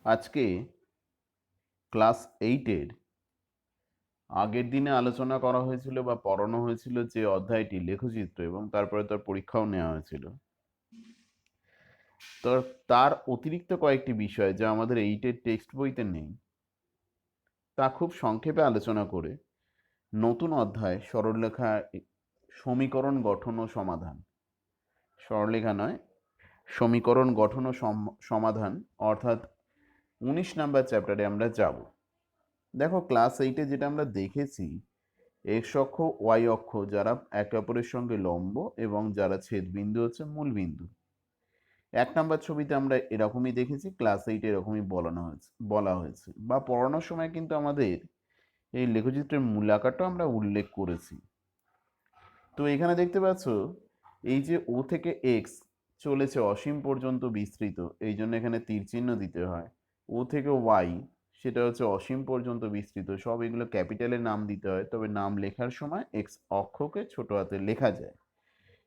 আজকে ক্লাস এইটের আগের দিনে আলোচনা করা হয়েছিল বা পড়ানো হয়েছিল যে অধ্যায়টি লেখচিত্র, এবং তারপরে তার পরীক্ষাও নেওয়া হয়েছিল। তো তার অতিরিক্ত কয়েকটি বিষয় যা আমাদের এইটের টেক্সট বইতে নেই, তা খুব সংক্ষেপে আলোচনা করে নতুন অধ্যায় সরলরেখা সমীকরণ গঠন ও সমাধান, সরলরেখা নয়, সমীকরণ গঠন ও সমাধান অর্থাৎ 19 নাম্বার চ্যাপ্টারে আমরা যাব। দেখো, ক্লাস এইটে যেটা আমরা দেখেছি, এক্স অক্ষ ওয়াই অক্ষ যারা একে অপরের সঙ্গে লম্ব এবং যারা ছেদবিন্দু হচ্ছে মূল বিন্দু। 1 নাম্বার ছবিতে আমরা এরকমই দেখেছি, ক্লাস এইটে এরকমই বলা হয়েছে বা পড়ানোর সময় কিন্তু আমাদের এই লেখচিত্রের মূল আকারটাও আমরা উল্লেখ করেছি। তো এখানে দেখতে পাচ্ছ, এই যে ও থেকে এক্স চলেছে অসীম পর্যন্ত বিস্তৃত, এই জন্য এখানে তীর চিহ্ন দিতে হয়। ও থেকে ওয়াই, সেটা হচ্ছে অসীম পর্যন্ত বিস্তৃত, সব এগুলো ক্যাপিটালের নাম দিতে হয়, তবে নাম লেখার সময় এক্স অক্ষকে ছোট হাতে লেখা যায়।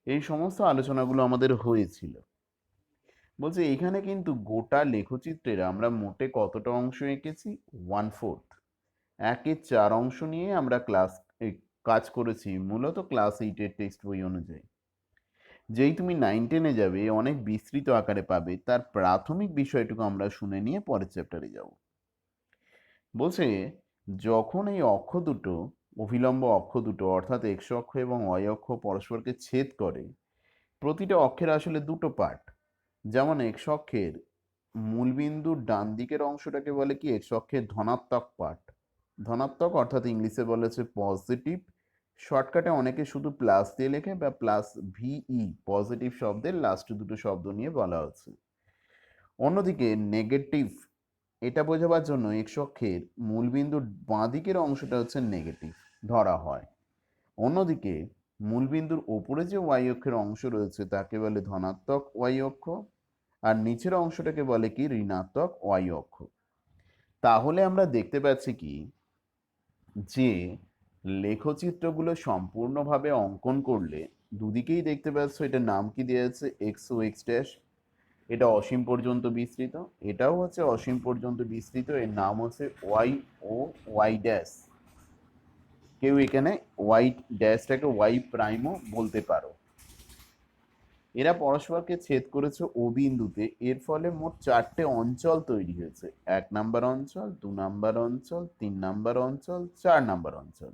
এই সমস্ত আলোচনাগুলো আমাদের হয়েছিল। বলছে এইখানে কিন্তু গোটা লেখচিত্রের আমরা মোটে কতটা অংশ এঁকেছি? 1/4। 1/4 অংশ নিয়ে আমরা কাজ করেছি মূলত ক্লাস এইটের টেক্সট বই অনুযায়ী। যেই তুমি 9-10-এ যাবে অনেক বিস্তৃত আকারে পাবে, তার প্রাথমিক বিষয়টুকু আমরা শুনে নিয়ে পরের চ্যাপ্টারে যাব। বলছে যখন এই অক্ষ দুটো, অভিলম্ব অক্ষ দুটো অর্থাৎ এক্স অক্ষ এবং ওয়াই অক্ষ পরস্পরকে ছেদ করে, প্রতিটা অক্ষের আসলে দুটো পার্ট। যেমন এক্স অক্ষের মূলবিন্দুর ডান দিকের অংশটাকে বলে কি এক্স অক্ষের ধনাত্মক পার্ট। ধনাত্মক অর্থাৎ ইংলিশে বলা হচ্ছে পজিটিভ, শর্টকাটে অনেকে শুধু প্লাস দিয়ে লেখে বা প্লাস ভিই, পজিটিভ শব্দের লাস্ট দুটো শব্দ নিয়ে বলা হচ্ছে। অন্যদিকে নেগেটিভ, এটা বোঝাবার জন্য এক্স অক্ষের মূলবিন্দুর বাঁ দিকের অংশটা হচ্ছে নেগেটিভ ধরা হয়। অন্যদিকে মূলবিন্দুর ওপরে যে ওয়াই অক্ষের অংশ রয়েছে তাকে বলে ধনাত্মক ওয়াই অক্ষ, আর নিচের অংশটাকে বলে কি ঋণাত্মক ওয়াই অক্ষ। তাহলে আমরা দেখতে পাচ্ছি কি যে লেখচিত্রগুলো সম্পূর্ণভাবে অঙ্কন করলে দুদিকেই দেখতে পাচ্ছ এটার নাম কি দিয়েছে, এক্স ও এক্স ড্যাশ। এটা অসীম পর্যন্ত বিস্তৃত, এটাও হচ্ছে অসীম পর্যন্ত বিস্তৃত, এর নাম হচ্ছে ওয়াই ও ওয়াই ড্যাশ। কেউ এখানে ওয়াই ড্যাশটাকে ওয়াই প্রাইমও বলতে পারো। এরা পরস্পরকে ছেদ করেছে ও বিন্দুতে, এর ফলে মোট 4টে অঞ্চল তৈরি হয়েছে। 1 নাম্বার অঞ্চল, 2 নাম্বার অঞ্চল, 3 নাম্বার অঞ্চল, 4 নাম্বার অঞ্চল।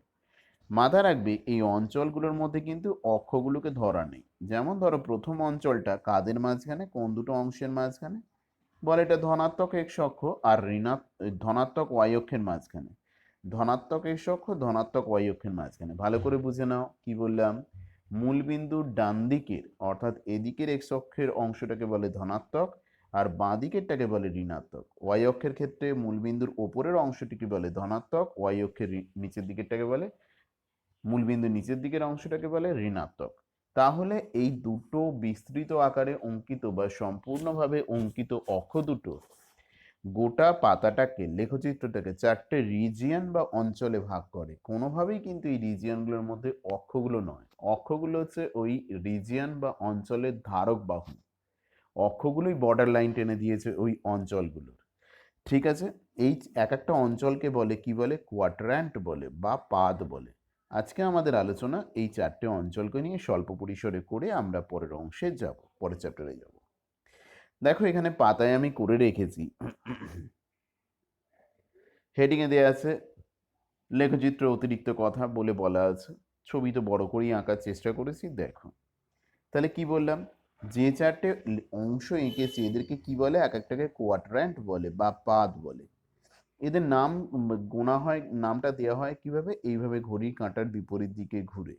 মাথায় রাখবে এই অঞ্চলগুলোর মধ্যে কিন্তু অক্ষগুলোকে ধরা নেই। যেমন ধরো প্রথম অঞ্চলটা কাদের মাঝখানে, কোন দুটো অংশের মাঝখানে? বলে এটা ধনাত্মক এক্স অক্ষ আর ধনাত্মক ওয়াই অক্ষের মাঝখানে। ধনাত্মক এক্স অক্ষ ধনাত্মক ওয়াই অক্ষের মাঝখানে। ভালো করে বুঝে নাও কি বললাম। মূলবিন্দুর ডান দিকের অর্থাৎ এদিকের এক্স অক্ষের অংশটাকে বলে ধনাত্মক, আর বাঁ দিকেরটাকে বলে ঋণাত্মক। ওয়াই অক্ষের ক্ষেত্রে মূলবিন্দুর ওপরের অংশটিকে বলে ধনাত্মক, ওয়াই অক্ষের নিচের দিকেরটাকে বলে, মূলবিন্দুর নিচের দিকের অংশটাকে বলে ঋণাত্মক। তাহলে এই দুটো বিস্তৃত আকারে অঙ্কিত বা সম্পূর্ণভাবে অঙ্কিত অক্ষ দুটো গোটা পাতাটাকে, লেখচিত্রটাকে 4টে রিজিয়ন বা অঞ্চলে ভাগ করে। কোনোভাবেই কিন্তু এই রিজিয়নগুলোর মধ্যে অক্ষগুলো নয়, অক্ষগুলো হচ্ছে ওই রিজিয়ন বা অঞ্চলের ধারক বাহু। অক্ষগুলোই বর্ডার লাইন টেনে দিয়েছে ওই অঞ্চলগুলোর। ঠিক আছে, এই এক একটা অঞ্চলকে বলে কি বলে, কোয়াড্র্যান্ট বলে বা পাদ বলে। আজকে আমাদের আলোচনা এই 4টে অঞ্চলকে নিয়ে স্বল্প পরিসরে করে আমরা পরের অংশে যাব, পরের চ্যাপ্টারে যাব। দেখো এখানে পাতায় আমি করে রেখেছি, হেডিংয়ে দেওয়া আছে লেখচিত্র অতিরিক্ত কথা বলে বলা আছে। ছবি তো বড় করেই আঁকার চেষ্টা করেছি, দেখো। তাহলে কি বললাম, যে 4টে অংশ এঁকেছি এদেরকে কি বলে, এক একটাকে কোয়াড্র্যান্ট বলে বা পাদ বলে। এদের নাম গোনা হয়, নামটা দেওয়া হয় কিভাবে, এইভাবে ঘড়ির কাঁটার বিপরীত দিকে ঘুরে।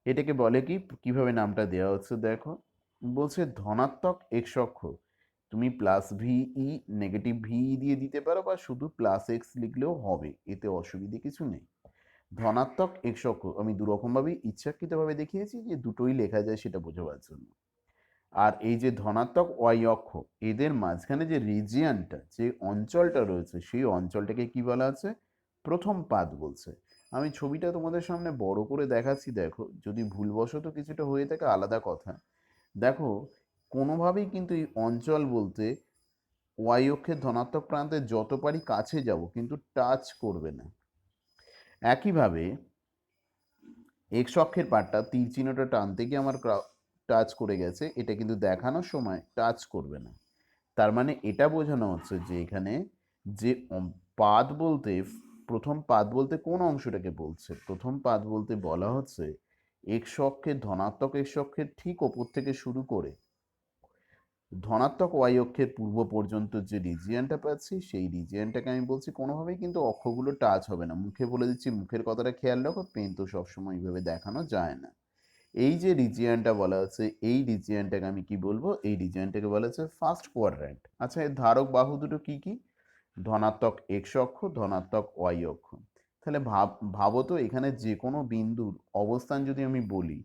এটাকে বলে কি, কিভাবে নামটা দেওয়া হচ্ছে দেখো। বলছে ধনাত্মক এক্স অক্ষ, তুমি প্লাস ভিই নেগেটিভ ভিই দিয়ে দিতে পারো বা শুধু প্লাস এক্স লিখলেও হবে, এতে অসুবিধে কিছু নেই। ধনাত্মক এক্স অক্ষ আমি দুরকমভাবে ইচ্ছাকৃতভাবে দেখিয়েছি যে দুটোই লেখা যায় সেটা বোঝাবার জন্য। আর এই যে ধনাত্মক ওয়াই অক্ষ, এদের মাঝখানে যে রিজিয়নটা, যে অঞ্চলটা রয়েছে, সেই অঞ্চলটাকে কি বলা আছে, প্রথম পাদ বলছে। আমি ছবিটা তোমাদের সামনে বড় করে দেখাচ্ছি, দেখো। যদি ভুলবশত কিছুটা হয়ে থাকে আলাদা কথা। দেখো, কোনোভাবেই কিন্তু এই অঞ্চল বলতে ওয়াই অক্ষের ধনাত্মক প্রান্তে যত পারি কাছে যাব, কিন্তু টাচ করবে না। একইভাবে এক্স অক্ষের পার্টটা তীর চিহ্নটা টানতে গিয়ে আমার টাচ করে গেছে, এটা কিন্তু দেখানোর সময় টাচ করবে না। তার মানে এটা বোঝানো হচ্ছে যে এখানে যে পাদ বলতে, প্রথম পাদ বলতে কোন অংশটাকে বলছে? প্রথম পাদ বলতে বলা হচ্ছে এক্স অক্ষের, ধনাত্মক এক্স অক্ষের ঠিক ওপর থেকে শুরু করে ধনাত্মক ওয়াই অক্ষের পূর্ব পর্যন্ত যে রিজিয়নটা পাচ্ছি, সেই রিজিয়নটাকে আমি বলছি কোনোভাবেই কিন্তু অক্ষগুলো টাচ হবে না। মুখে বলে দিচ্ছি, মুখের কথাটা খেয়াল রাখো, পেন তো সবসময় এইভাবে দেখানো যায় না। এই যে রিজিয়নটা বলা হচ্ছে, এই রিজিয়নটাকে আমি কি বলবো? এই রিজিয়নটাকে বলা হচ্ছে ফার্স্ট কোয়াড্র্যান্ট। আচ্ছা, এর ধারক বাহু দুটো কি কি? ধনাত্মক এক্স অক্ষ, ধনাত্মক ওয়াই অক্ষ। তাহলে ভাবো তো, এখানে যে কোনো বিন্দুর অবস্থান যদি আমি বলি,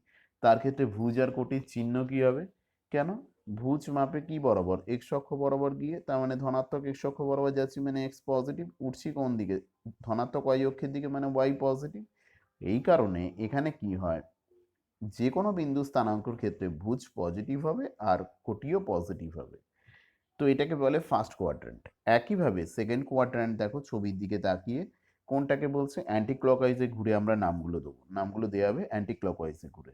তার ক্ষেত্রে ভুজ আর কোটির চিহ্ন কি হবে? কেন? ভুজ মাপে কি বরাবর? এক্স অক্ষ বরাবর গিয়ে, তার মানে ধনাত্মক এক্স অক্ষ বরাবর যাচ্ছি মানে এক্স পজিটিভ, উঠছি কোন দিকে? ধনাত্মক ওয়াই অক্ষের দিকে, মানে ওয়াই পজিটিভ। এই কারণে এখানে কি হয়, যে কোনো বিন্দু স্থানাঙ্কর ক্ষেত্রে ভুজ পজিটিভ হবে আর কোটিও পজিটিভ হবে। তো এটাকে বলে ফার্স্ট কোয়াড্র্যান্ট। একইভাবে সেকেন্ড কোয়াড্র্যান্ট দেখো, ছবির দিকে তাকিয়ে কোনটাকে বলছে? অ্যান্টি ক্লকওয়াইজে ঘুরে আমরা নামগুলো দেবো, নামগুলো দেওয়া হবে অ্যান্টি ক্লকওয়াইজে ঘুরে।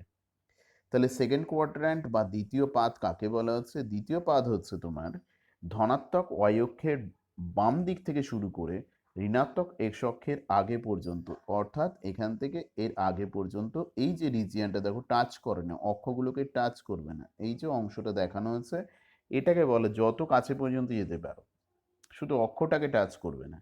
তাহলে সেকেন্ড কোয়াড্র্যান্ট বা দ্বিতীয় পাদ কাকে বলা হচ্ছে? দ্বিতীয় পাদ হচ্ছে তোমার ধনাত্মক ওয়াই অক্ষের বাম দিক থেকে শুরু করে ঋণাত্মক এক্স অক্ষের আগে পর্যন্ত, অর্থাৎ এখান থেকে এর আগে পর্যন্ত এই যে রিজিয়নটা দেখো টাচ করে না, অক্ষগুলোকে টাচ করবে না, এই যে অংশটা দেখানো হচ্ছে, এটাকে বলে যত কাছে পর্যন্ত যেতে পারো, শুধু অক্ষটাকে টাচ করবে না,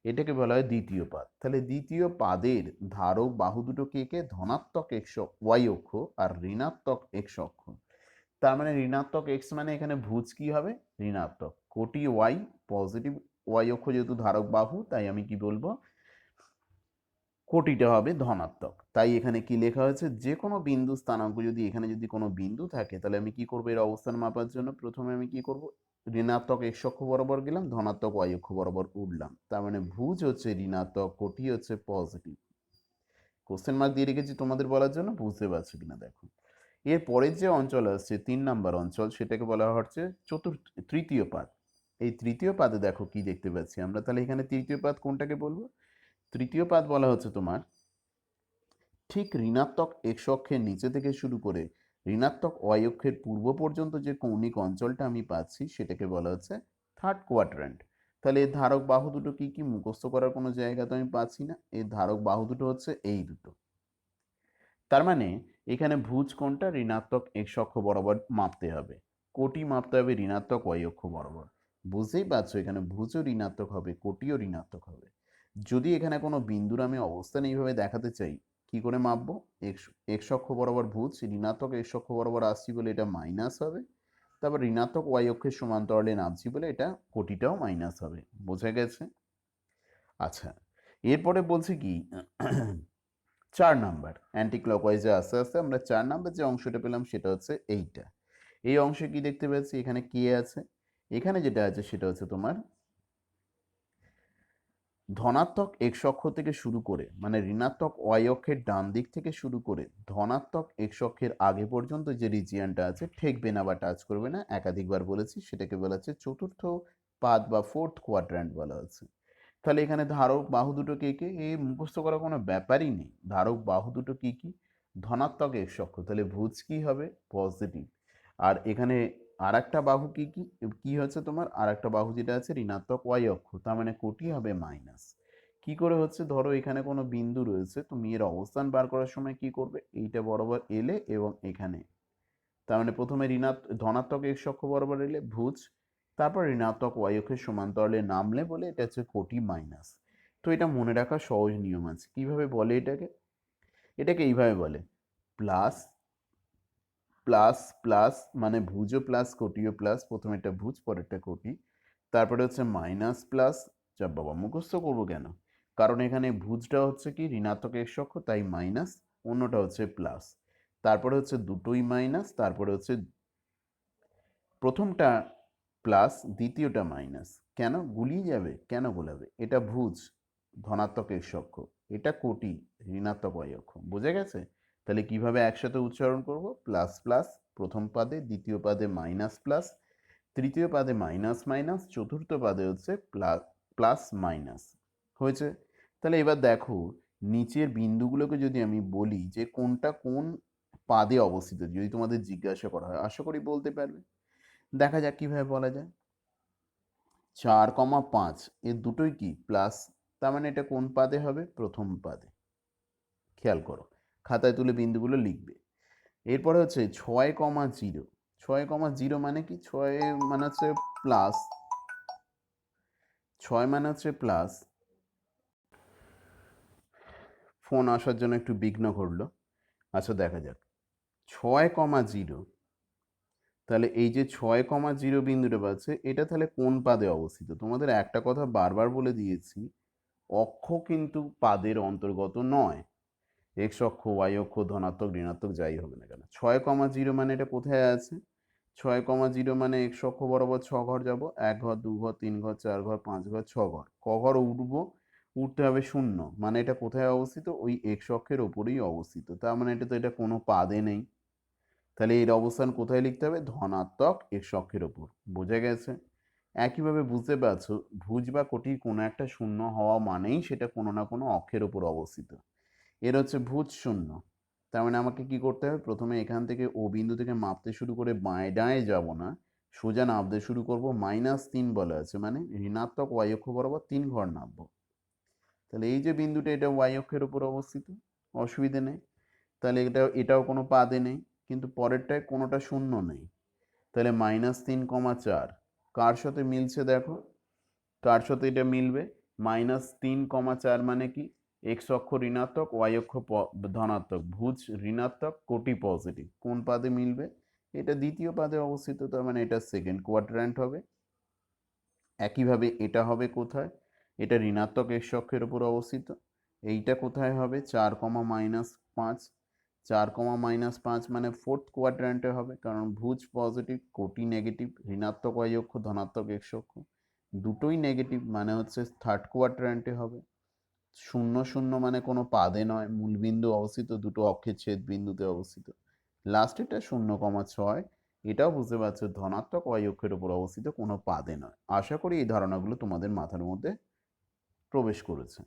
এটাকে বলা হয় দ্বিতীয় পাদ। তাহলে দ্বিতীয় পাদের ধারক বাহু দুটো কে কে? ধনাত্মক এক্স ওয়াই অক্ষ আর ঋণাত্মক এক্স অক্ষ। তার মানে ঋণাত্মক এক্স মানে এখানে ভুজ কি হবে? ঋণাত্মক। কোটি ওয়াই পজিটিভ, ওয়াই অক্ষ যেহেতু ধারক বাহু, তাই আমি কি বলবো? কোটিটা হবে ধনাত্মক। তাই এখানে কি লেখা হয়েছে? যে কোনো বিন্দু স্থানাঙ্ক যদি, এখানে যদি কোনো বিন্দু থাকে, তাহলে আমি কি করবো? এর অবস্থান মাপার জন্য প্রথমে আমি কি করব? ঋণাত্মক এক্স অক্ষ বরাবর গেলাম, ধনাত্মক ওয়াই অক্ষ বরাবর উঠলাম। তার মানে ভুজ হচ্ছে ঋণাত্মক, কোটি হচ্ছে পজিটিভ। কোশ্চেন মার্ক দিয়ে রেখেছি তোমাদের বলার জন্য, বুঝতে পারছো কিনা দেখো। এর পরের যে অঞ্চল আসছে 3 নম্বর অঞ্চল, সেটাকে বলা হচ্ছে তৃতীয় পাদ। এই তৃতীয় পাদে দেখো কি দেখতে পাচ্ছি আমরা। তাহলে এখানে তৃতীয় পাদ কোনটাকে বলবো? তৃতীয় পাদ বলা হচ্ছে তোমার ঠিক ঋণাত্মক এক্স অক্ষের নিচে থেকে শুরু করে ঋণাত্মক ওয়াই অক্ষের পূর্ব পর্যন্ত যে কৌণিক অঞ্চলটা আমি পাচ্ছি, সেটাকে বলা হচ্ছে থার্ড কোয়াড্র্যান্ট। তাহলে এর ধারক বাহু দুটো কি কি? মুখস্থ করার কোনো জায়গা তো আমি পাচ্ছি না। এর ধারক বাহু দুটো হচ্ছে এই দুটো। তার মানে এখানে ভুজ কোনটা? ঋণাত্মক এক্স অক্ষ বরাবর মাপতে হবে, কোটি মাপতে হবে ঋণাত্মক ওয়াই অক্ষ বরাবর। বুঝতেই পারছো, এখানে ভুজও ঋণাত্মক হবে, কোটিও ঋণাত্মক হবে। যদি এখানে কোনো বিন্দুর আমি অবস্থান এইভাবে দেখাতে চাই, কি করে মাপবো? এক্স এক্স অক্ষ বরাবর ভুজ ঋণাত্মক এক্স অক্ষ বরাবর আসছি বলে এটা মাইনাস হবে, তারপর ঋণাত্মক ওয়াই অক্ষের সমান্তরালে নামছি বলে এটা কোটিটাও মাইনাস হবে। বোঝা গেছে? আচ্ছা, এরপরে বলছি কি 4 নাম্বার অ্যান্টি ক্লকওয়াইজে আস্তে আস্তে আমরা 4 নাম্বার যে অংশটা পেলাম সেটা হচ্ছে এইটা। এই অংশে কি দেখতে পাচ্ছি? এখানে কে আছে? এখানে যেটা আছে সেটা হচ্ছে তোমার ধনাত্মক এক্স অক্ষ থেকে শুরু করে, মানে ঋণাত্মক ওয়াই অক্ষের ডান দিক থেকে শুরু করে ধনাত্মক এক্স অক্ষের আগে পর্যন্ত যে রিজিয়নটা আছে, ঠেকবে না বা টাচ করবে না, একাধিকবার বলেছি, সেটাকে বলা হচ্ছে চতুর্থ পাদ বা ফোর্থ কোয়াড্র্যান্ট বলা হচ্ছে। তাহলে এখানে ধারক বাহু দুটো কে কে? এই মুখস্থ করার কোনো ব্যাপারই নেই। ধারক বাহু দুটো কি কি? ধনাত্মক এক্স অক্ষ, তাহলে ভুজ কি হবে? পজিটিভ। আর এখানে আর একটা বাহু কি কি? কি হচ্ছে তোমার? আর একটা বাহু যেটা আছে ঋণাত্মক ওয়াই অক্ষ, তার মানে কোটি হবে মাইনাস। কি করে হচ্ছে? ধরো এখানে কোনো বিন্দু রয়েছে, তুমি এর অবস্থান বার করার সময় কি করবে? এইটা বরাবর এলে এবং এখানে, তার মানে প্রথমে ধনাত্মক এক্স অক্ষ বরাবর এলে ভুজ, তারপর ঋণাত্মক ওয়াই অক্ষের সমান্তরালে নামলে বলে এটা হচ্ছে কোটি মাইনাস। তো এটা মনে রাখার সহজ নিয়ম আছে। কিভাবে বলে এটাকে? এটাকে এইভাবে বলে, প্লাস প্লাস প্লাস, মানে ভুজও প্লাস কোটিও প্লাস, প্রথমে একটা ভুজ পরেরটা কোটি, তারপরে হচ্ছে মাইনাস প্লাস। যা বাবা, মুখস্থ করবো কেন? কারণ এখানে ভুজটা হচ্ছে কি ঋণাত্মক এক্স অক্ষ, তাই মাইনাস, অন্যটা হচ্ছে প্লাস, তারপরে হচ্ছে দুটোই মাইনাস, তারপরে হচ্ছে প্রথমটা প্লাস দ্বিতীয়টা মাইনাস। কেন গুলিয়ে যাবে? কেন গোলাবে? এটা ভুজ ধনাত্মক এক্স অক্ষ, এটা কোটি ঋণাত্মক ওয়াই অক্ষ। বোঝা গেছে? তাহলে কিভাবে একসাথে উচ্চারণ করব? প্লাস প্লাস প্রথম পাদে, দ্বিতীয় পাদে মাইনাস প্লাস, তৃতীয় পাদে মাইনাস মাইনাস, চতুর্থ পাদে হচ্ছে প্লাস মাইনাস হয়েছে। তাহলে এবার দেখো নিচের বিন্দুগুলোকে যদি আমি বলি যে কোনটা কোন পাদে অবস্থিত, যদি তোমাদের জিজ্ঞাসা করা হয় আশা করি বলতে পারবে। দেখা যাক কিভাবে বলা যায়। 4,5 এর দুটোই কি প্লাস, তার মানে এটা কোন পাদে হবে? প্রথম পাদে। খেয়াল করো, খাতায় তুলে বিন্দুগুলো লিখবে। এরপরে হচ্ছে 6,0, 6,0 মানে কি? 6 মানে হচ্ছে প্লাস, 6 মানে হচ্ছে প্লাস। ফোন আসার জন্য একটু বিঘ্ন ঘটলো। আচ্ছা দেখা যাক 6,0, তাহলে এই যে 6,0 বিন্দুটা পাচ্ছে এটা তাহলে কোন পাদে অবস্থিত? তোমাদের একটা কথা বারবার বলে দিয়েছি, অক্ষ কিন্তু পাদের অন্তর্গত নয়। এক্স অক্ষ, ওয়াই অক্ষ, ধনাত্মক ঋণাত্মক যাই হবে না কেন, 6,0 মানে এটা কোথায় আছে? 6,0 মানে এক্স অক্ষ বরাবর 6 ঘর যাব, 1 ঘর, 2 ঘর, 3 ঘর, 4 ঘর, 5 ঘর, 6 ঘর। ক ঘর উঠবো? উঠতে হবে 0, মানে এটা কোথায় অবস্থিত? ওই এক্স অক্ষের ওপরেই অবস্থিত। তার মানে এটা কোনো পাদে নেই। তাহলে এর অবস্থান কোথায় লিখতে হবে? ধনাত্মক এক্স অক্ষের ওপর। বোঝা গেছে? একইভাবে বুঝতে পারছো ভুজ বা কোটির কোনো একটা শূন্য হওয়া মানেই সেটা কোনো না কোনো অক্ষের ওপর অবস্থিত। এর হচ্ছে ভুজ শূন্য। তার মানে আমাকে কি করতে হবে? প্রথমে এখান থেকে ও বিন্দু থেকে মাপতে শুরু করে বাঁয়ে ডাঁয়ে যাব না, সোজা নামতে শুরু করব। -3 বলা আছে মানে ঋণাত্মক ওয়াই অক্ষ বরাবর 3 ঘর নামবো। তাহলে এই যে বিন্দুটা এটা ওয়াই অক্ষের উপর অবস্থিত, অসুবিধে নেই। তাহলে এটাও কোনো পাদে নেই, কিন্তু পরেরটায় কোনোটা শূন্য নেই। তাহলে -3,4 কার সাথে মিলছে দেখো, কার সাথে এটা মিলবে? -3,4 মানে কি? এক্স অক্ষ ঋণাত্মক, ওয়াই অক্ষ ধনাত্মক, ভুজ ঋণাত্মক, কোটি পজিটিভ। কোন পাদে মিলবে? এটা দ্বিতীয় পাদে অবস্থিত, তার মানে এটা সেকেন্ড কোয়াড্র্যান্ট হবে। একইভাবে এটা হবে কোথায়? এটা ঋণাত্মক এক্স অক্ষের উপর অবস্থিত। এইটা কোথায় হবে? 4,-5, 4,-5 মানে ফোর্থ কোয়াড্র্যান্টে হবে, কারণ ভুজ পজিটিভ, কোটি নেগেটিভ, ঋণাত্মক ওয়াই অক্ষ, ধনাত্মক এক্স অক্ষ দুটোই নেগেটিভ, মানে হচ্ছে থার্ড কোয়াড্র্যান্টে হবে। 0,0 মানে কোনো পাদে নয়, মূলবিন্দু অবস্থিত দুটো অক্ষের ছেদ বিন্দুতে অবস্থিত। লাস্টেরটা 0,6, এটাও বুঝতে পারছো ধনাত্মক ওয়াই অক্ষের উপর অবস্থিত, কোনো পাদে নয়। আশা করি এই ধারণাগুলো তোমাদের মাথার মধ্যে প্রবেশ করেছে।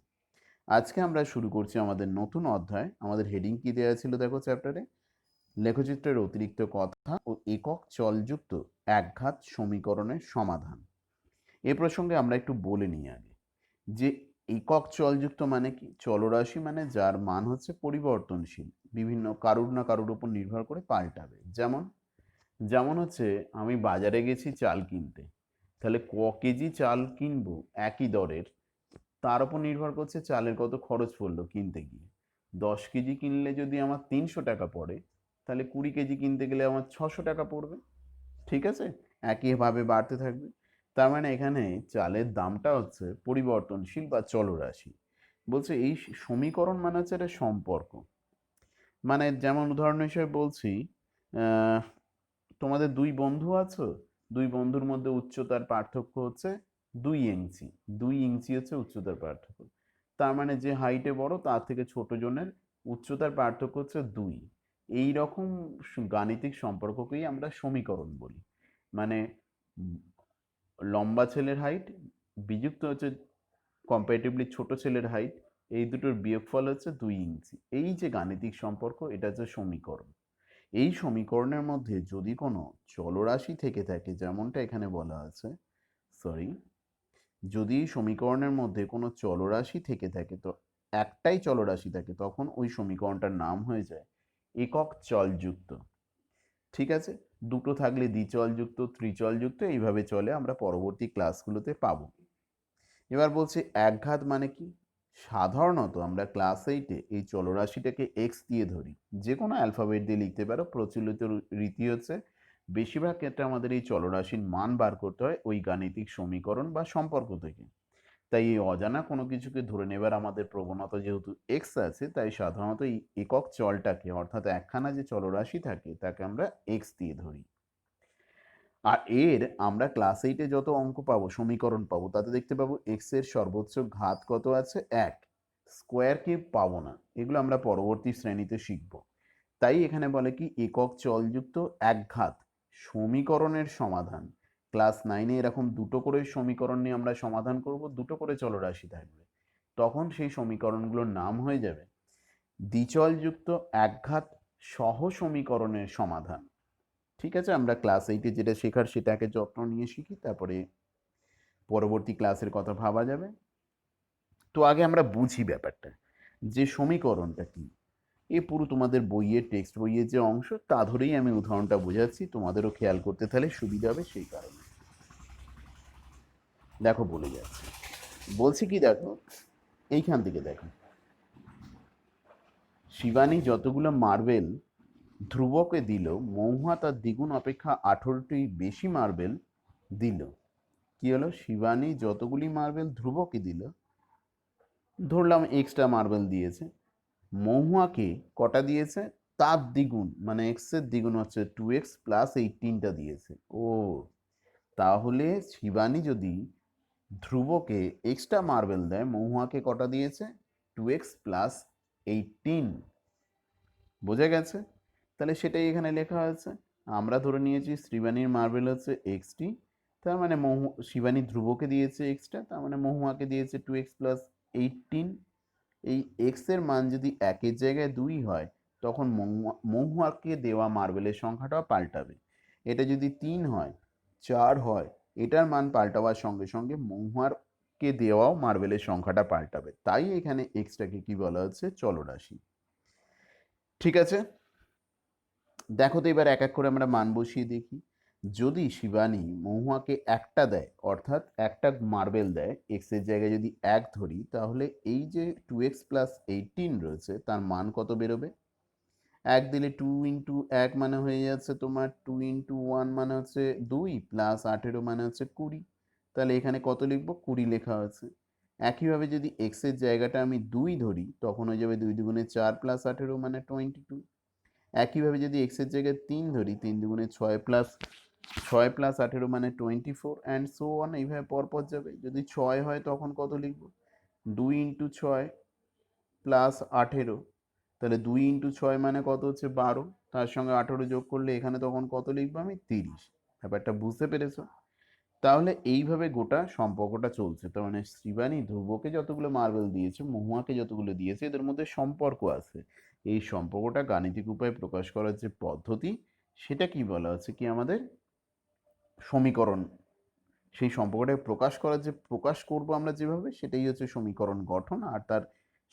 আজকে আমরা শুরু করছি আমাদের নতুন অধ্যায়। আমাদের হেডিং কি দেওয়া ছিল দেখো চ্যাপ্টারে? লেখচিত্রের অতিরিক্ত কথা ও একক চলযুক্ত একঘাত সমীকরণের সমাধান। এ প্রসঙ্গে আমরা একটু বলে নিই আগে যে একক চলযুক্ত মানে কি? চলরাশি মানে যার মান হচ্ছে পরিবর্তনশীল, বিভিন্ন কারুর না কারুর উপর নির্ভর করে পাল্টাবে। যেমন যেমন হচ্ছে আমি বাজারে গেছি চাল কিনতে, তাহলে কেজি চাল কিনবো একই দরের, তার উপর নির্ভর করছে চালের কত খরচ পড়লো কিনতে গিয়ে। 10 কেজি কিনলে যদি আমার 300 টাকা পড়ে, তাহলে 20 কেজি কিনতে গেলে আমার 600 টাকা পড়বে। ঠিক আছে? একইভাবে বাড়তে থাকবে। তার মানে এখানে চালের দামটা হচ্ছে পরিবর্তনশীল বা চলরাশি। বলছে এই সমীকরণ মানে হচ্ছে একটা সম্পর্ক। মানে যেমন উদাহরণ হিসেবে বলছি, তোমাদের 2 বন্ধু আছো, 2 বন্ধুর মধ্যে উচ্চতার পার্থক্য হচ্ছে 2 ইঞ্চি। 2 ইঞ্চি হচ্ছে উচ্চতার পার্থক্য। তার মানে যে হাইটে বড় তার থেকে ছোট জনের উচ্চতার পার্থক্য হচ্ছে 2। এই রকম গাণিতিক সম্পর্ককেই আমরা সমীকরণ বলি। মানে লম্বা ছেলের হাইট বিযুক্ত হচ্ছে কম্পারেটিভলি ছোট ছেলের হাইট, এই দুটোর বিয়োগফল হচ্ছে 2 ইঞ্চি। এই যে গাণিতিক সম্পর্ক, এটা হচ্ছে সমীকরণ। এই সমীকরণের মধ্যে যদি কোনো চলরাশি থেকে থাকে, যেমনটা এখানে বলা আছে, সরি, যদি এই সমীকরণের মধ্যে কোনো চলরাশি থেকে থাকে, তো একটাই চলরাশি থাকে, তখন ওই সমীকরণটার নাম হয়ে যায় একক চলযুক্ত। ঠিক আছে? দুটো থাকলে দ্বিচলযুক্ত, ত্রিচলযুক্ত, এইভাবে চলে, আমরা পরবর্তী ক্লাসগুলোতে পাবো। এবার বলছে একঘাত মানে কি? সাধারণত আমরা ক্লাস 8-এ এই চলরাশিটাকে এক্স দিয়ে ধরি, যে কোনো অ্যালফাবেট দিয়ে লিখতে পারো। প্রচলিত রীতি হচ্ছে বেশিরভাগ ক্ষেত্রে আমাদের এই চলরাশির মান বার করতে হয় ওই গাণিতিক সমীকরণ বা সম্পর্ক থেকে। তাই এই অজানা কোনো কিছুকে ধরে নেবার আমাদের প্রবণতা যেহেতু এক্স আছে, তাই সাধারণত এই একক চলটাকে, অর্থাৎ একখানা যে চলরাশি থাকে তাকে আমরা এক্স দিয়ে ধরি। আর আমরা ক্লাস 8-এ যত অঙ্ক পাবো, সমীকরণ পাবো, তাতে দেখতে পাবো এক্স এর সর্বোচ্চ ঘাত কত আছে? 1। স্কোয়ার কিউব পাবো না, এগুলো আমরা পরবর্তী শ্রেণীতে শিখব। তাই এখানে বলে কি একক চলযুক্ত একঘাত সমীকরণের সমাধান। ক্লাস 9-এ এরকম দুটো করে সমীকরণ নিয়ে আমরা সমাধান করব, দুটো করে চলরাশি থাকবে। তখন সেই সমীকরণগুলোর নাম হয়ে যাবে দ্বিচলযুক্ত একঘাত সহ সমীকরণের সমাধান। ঠিক আছে, আমরা ক্লাস 8-এ যেটা শেখার সেটাকে যত্ন নিয়ে শিখি, তারপরে পরবর্তী ক্লাসের কথা ভাবা যাবে। তো আগে আমরা বুঝি ব্যাপারটা, যে সমীকরণটা কি। এ পুরো তোমাদের বইয়ের টেক্সট বইয়ের যে অংশ তা ধরেই আমি উদাহরণটা বোঝাচ্ছি, তোমাদেরও খেয়াল করতে তাহলে সুবিধা হবে সেই কারণে। দেখো বলে যাচ্ছে, বলছি কি দেখো, এইখান থেকে দেখো, শিবানী যতগুলো মার্বেল ধ্রুবকে দিল, মহুয়া তার দ্বিগুণ অপেক্ষা 18টি বেশি মার্বেল দিল। কি হলো, শিবানী যতগুলি মার্বেল ধ্রুবকে দিল, ধরলাম এক্সট্রা মার্বেল দিয়েছে, মহুয়াকে কটা দিয়েছে, তার দ্বিগুণ, মানে এক্স এর দ্বিগুণ হচ্ছে 2x প্লাস 18টা দিয়েছে। ও, তাহলে শিবানী যদি ধ্রুবকে এক্সট্রা মার্বেল দেয়, মহুয়াকে কটা দিয়েছে, 2x প্লাস 18। বোঝা গেছে? তাহলে সেটাই এখানে লেখা আছে। আমরা ধরে নিয়েছি শিবানীর মার্বেল হচ্ছে এক্সটি, তার মানে শিবানী ধ্রুবকে দিয়েছে এক্সট্রা, তার মানে মহুয়াকে দিয়েছে 2x প্লাস 18। এই এক্স এর মান যদি একের জায়গায় 2 হয়, তখন মহুয়াকে দেওয়া মার্বেলের সংখ্যাটাও পাল্টাবে। এটা যদি 3 হয়, 4 হয়, এটার মান পাল্টাবার সঙ্গে সঙ্গে মহুয়ারকে দেওয়াও মার্বেলের সংখ্যাটা পাল্টাবে। তাই এখানে এক্সটাকে কি বলা হচ্ছে, চলরাশি। ঠিক আছে, দেখো তো এবার এক এক করে আমরা মান বসিয়ে দেখি। যদি শিবানী মহুয়াকে একটা দেয়, অর্থাৎ একটা মার্বেল দেয়, এক্স এর জায়গায় যদি 1 ধরি, তাহলে এই যে 2x প্লাস 18 রয়েছে তার মান কত বেরোবে। 1 দিলে 2 ইন্টু 1 মানে হয়ে যাচ্ছে তোমার 2 ইন্টু 1 মানে হচ্ছে 2 প্লাস 18 মানে হচ্ছে 20। তাহলে এখানে কত লিখবো, 20 লেখা আছে। একইভাবে যদি এক্স এর জায়গাটা আমি 2 ধরি, তখন হয়ে যাবে 2 দুগুণে 4 প্লাস 18 মানে 22। একইভাবে যদি এক্স এর জায়গায় 3 ধরি, 3 দুগুণে 6 প্লাস 18 মানে 24 অ্যান্ড সো অন, এইভাবে পরপর যাবে। যদি 6 হয় তখন কত লিখব, 2 ইন্টু 6 প্লাস 18, তাহলে 2 ইন্টু 6 মানে কত হচ্ছে 12, তার সঙ্গে 18 যোগ করলে এখানে তখন কত লিখবো আমি, 30। ব্যাপারটা বুঝতে পেরেছো? তাহলে এইভাবে গোটা সম্পর্কটা চলছে। তার মানে শিবানী ধ্রুবকে যতগুলো মার্বেল দিয়েছে, মহুয়াকে যতগুলো দিয়েছে, এদের মধ্যে সম্পর্ক আছে। এই সম্পর্কটা গাণিতিক উপায়ে প্রকাশ করার যে পদ্ধতি, সেটা কি বলা হচ্ছে, কি আমাদের সমীকরণ। সেই সম্পর্কটাকে প্রকাশ করার যে প্রকাশ করব আমরা যেভাবে, সেটাই হচ্ছে সমীকরণ গঠন। আর তার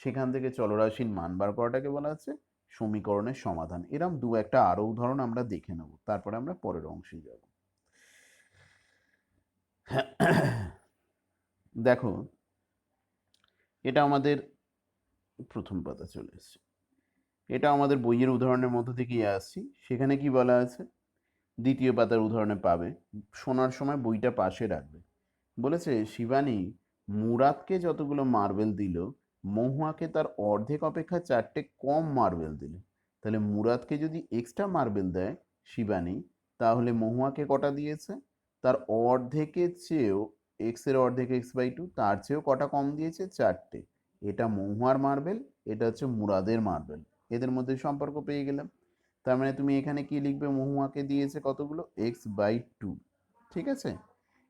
সেখান থেকে চলরাশির মান বার করাটাকে বলা হচ্ছে সমীকরণের সমাধান। এরকম দু একটা আরো উদাহরণ আমরা দেখে নেব, তারপরে আমরা পরের অংশে যাব। দেখো, এটা আমাদের প্রথম পাতা চলে এসছে, এটা আমাদের বইয়ের উদাহরণের মধ্যে থেকেই আসছি। সেখানে কি বলা আছে, দ্বিতীয় পাতার উদাহরণে পাবে, শোনার সময় বইটা পাশে রাখবে। বলেছে শিবানী মুরাদকে যতগুলো মার্বেল দিল, মহুয়াকে তার অর্ধেক অপেক্ষা 4টে কম মার্বেল দিল। তাহলে মুরাদকে যদি এক্সট্রা মার্বেল দেয় শিবানী, তাহলে মহুয়াকে কটা দিয়েছে, তার অর্ধেকের চেয়েও, এক্স এর অর্ধেক x/2, তার চেয়েও কটা কম দিয়েছে, 4টে। এটা মহুয়ার মার্বেল, এটা হচ্ছে মুরাদের মার্বেল। এদের মধ্যে সম্পর্ক পেয়ে গেলাম। তার মানে তুমি এখানে কি লিখবে, মহুয়াকে দিয়েছে কতগুলো, x/2। ঠিক আছে,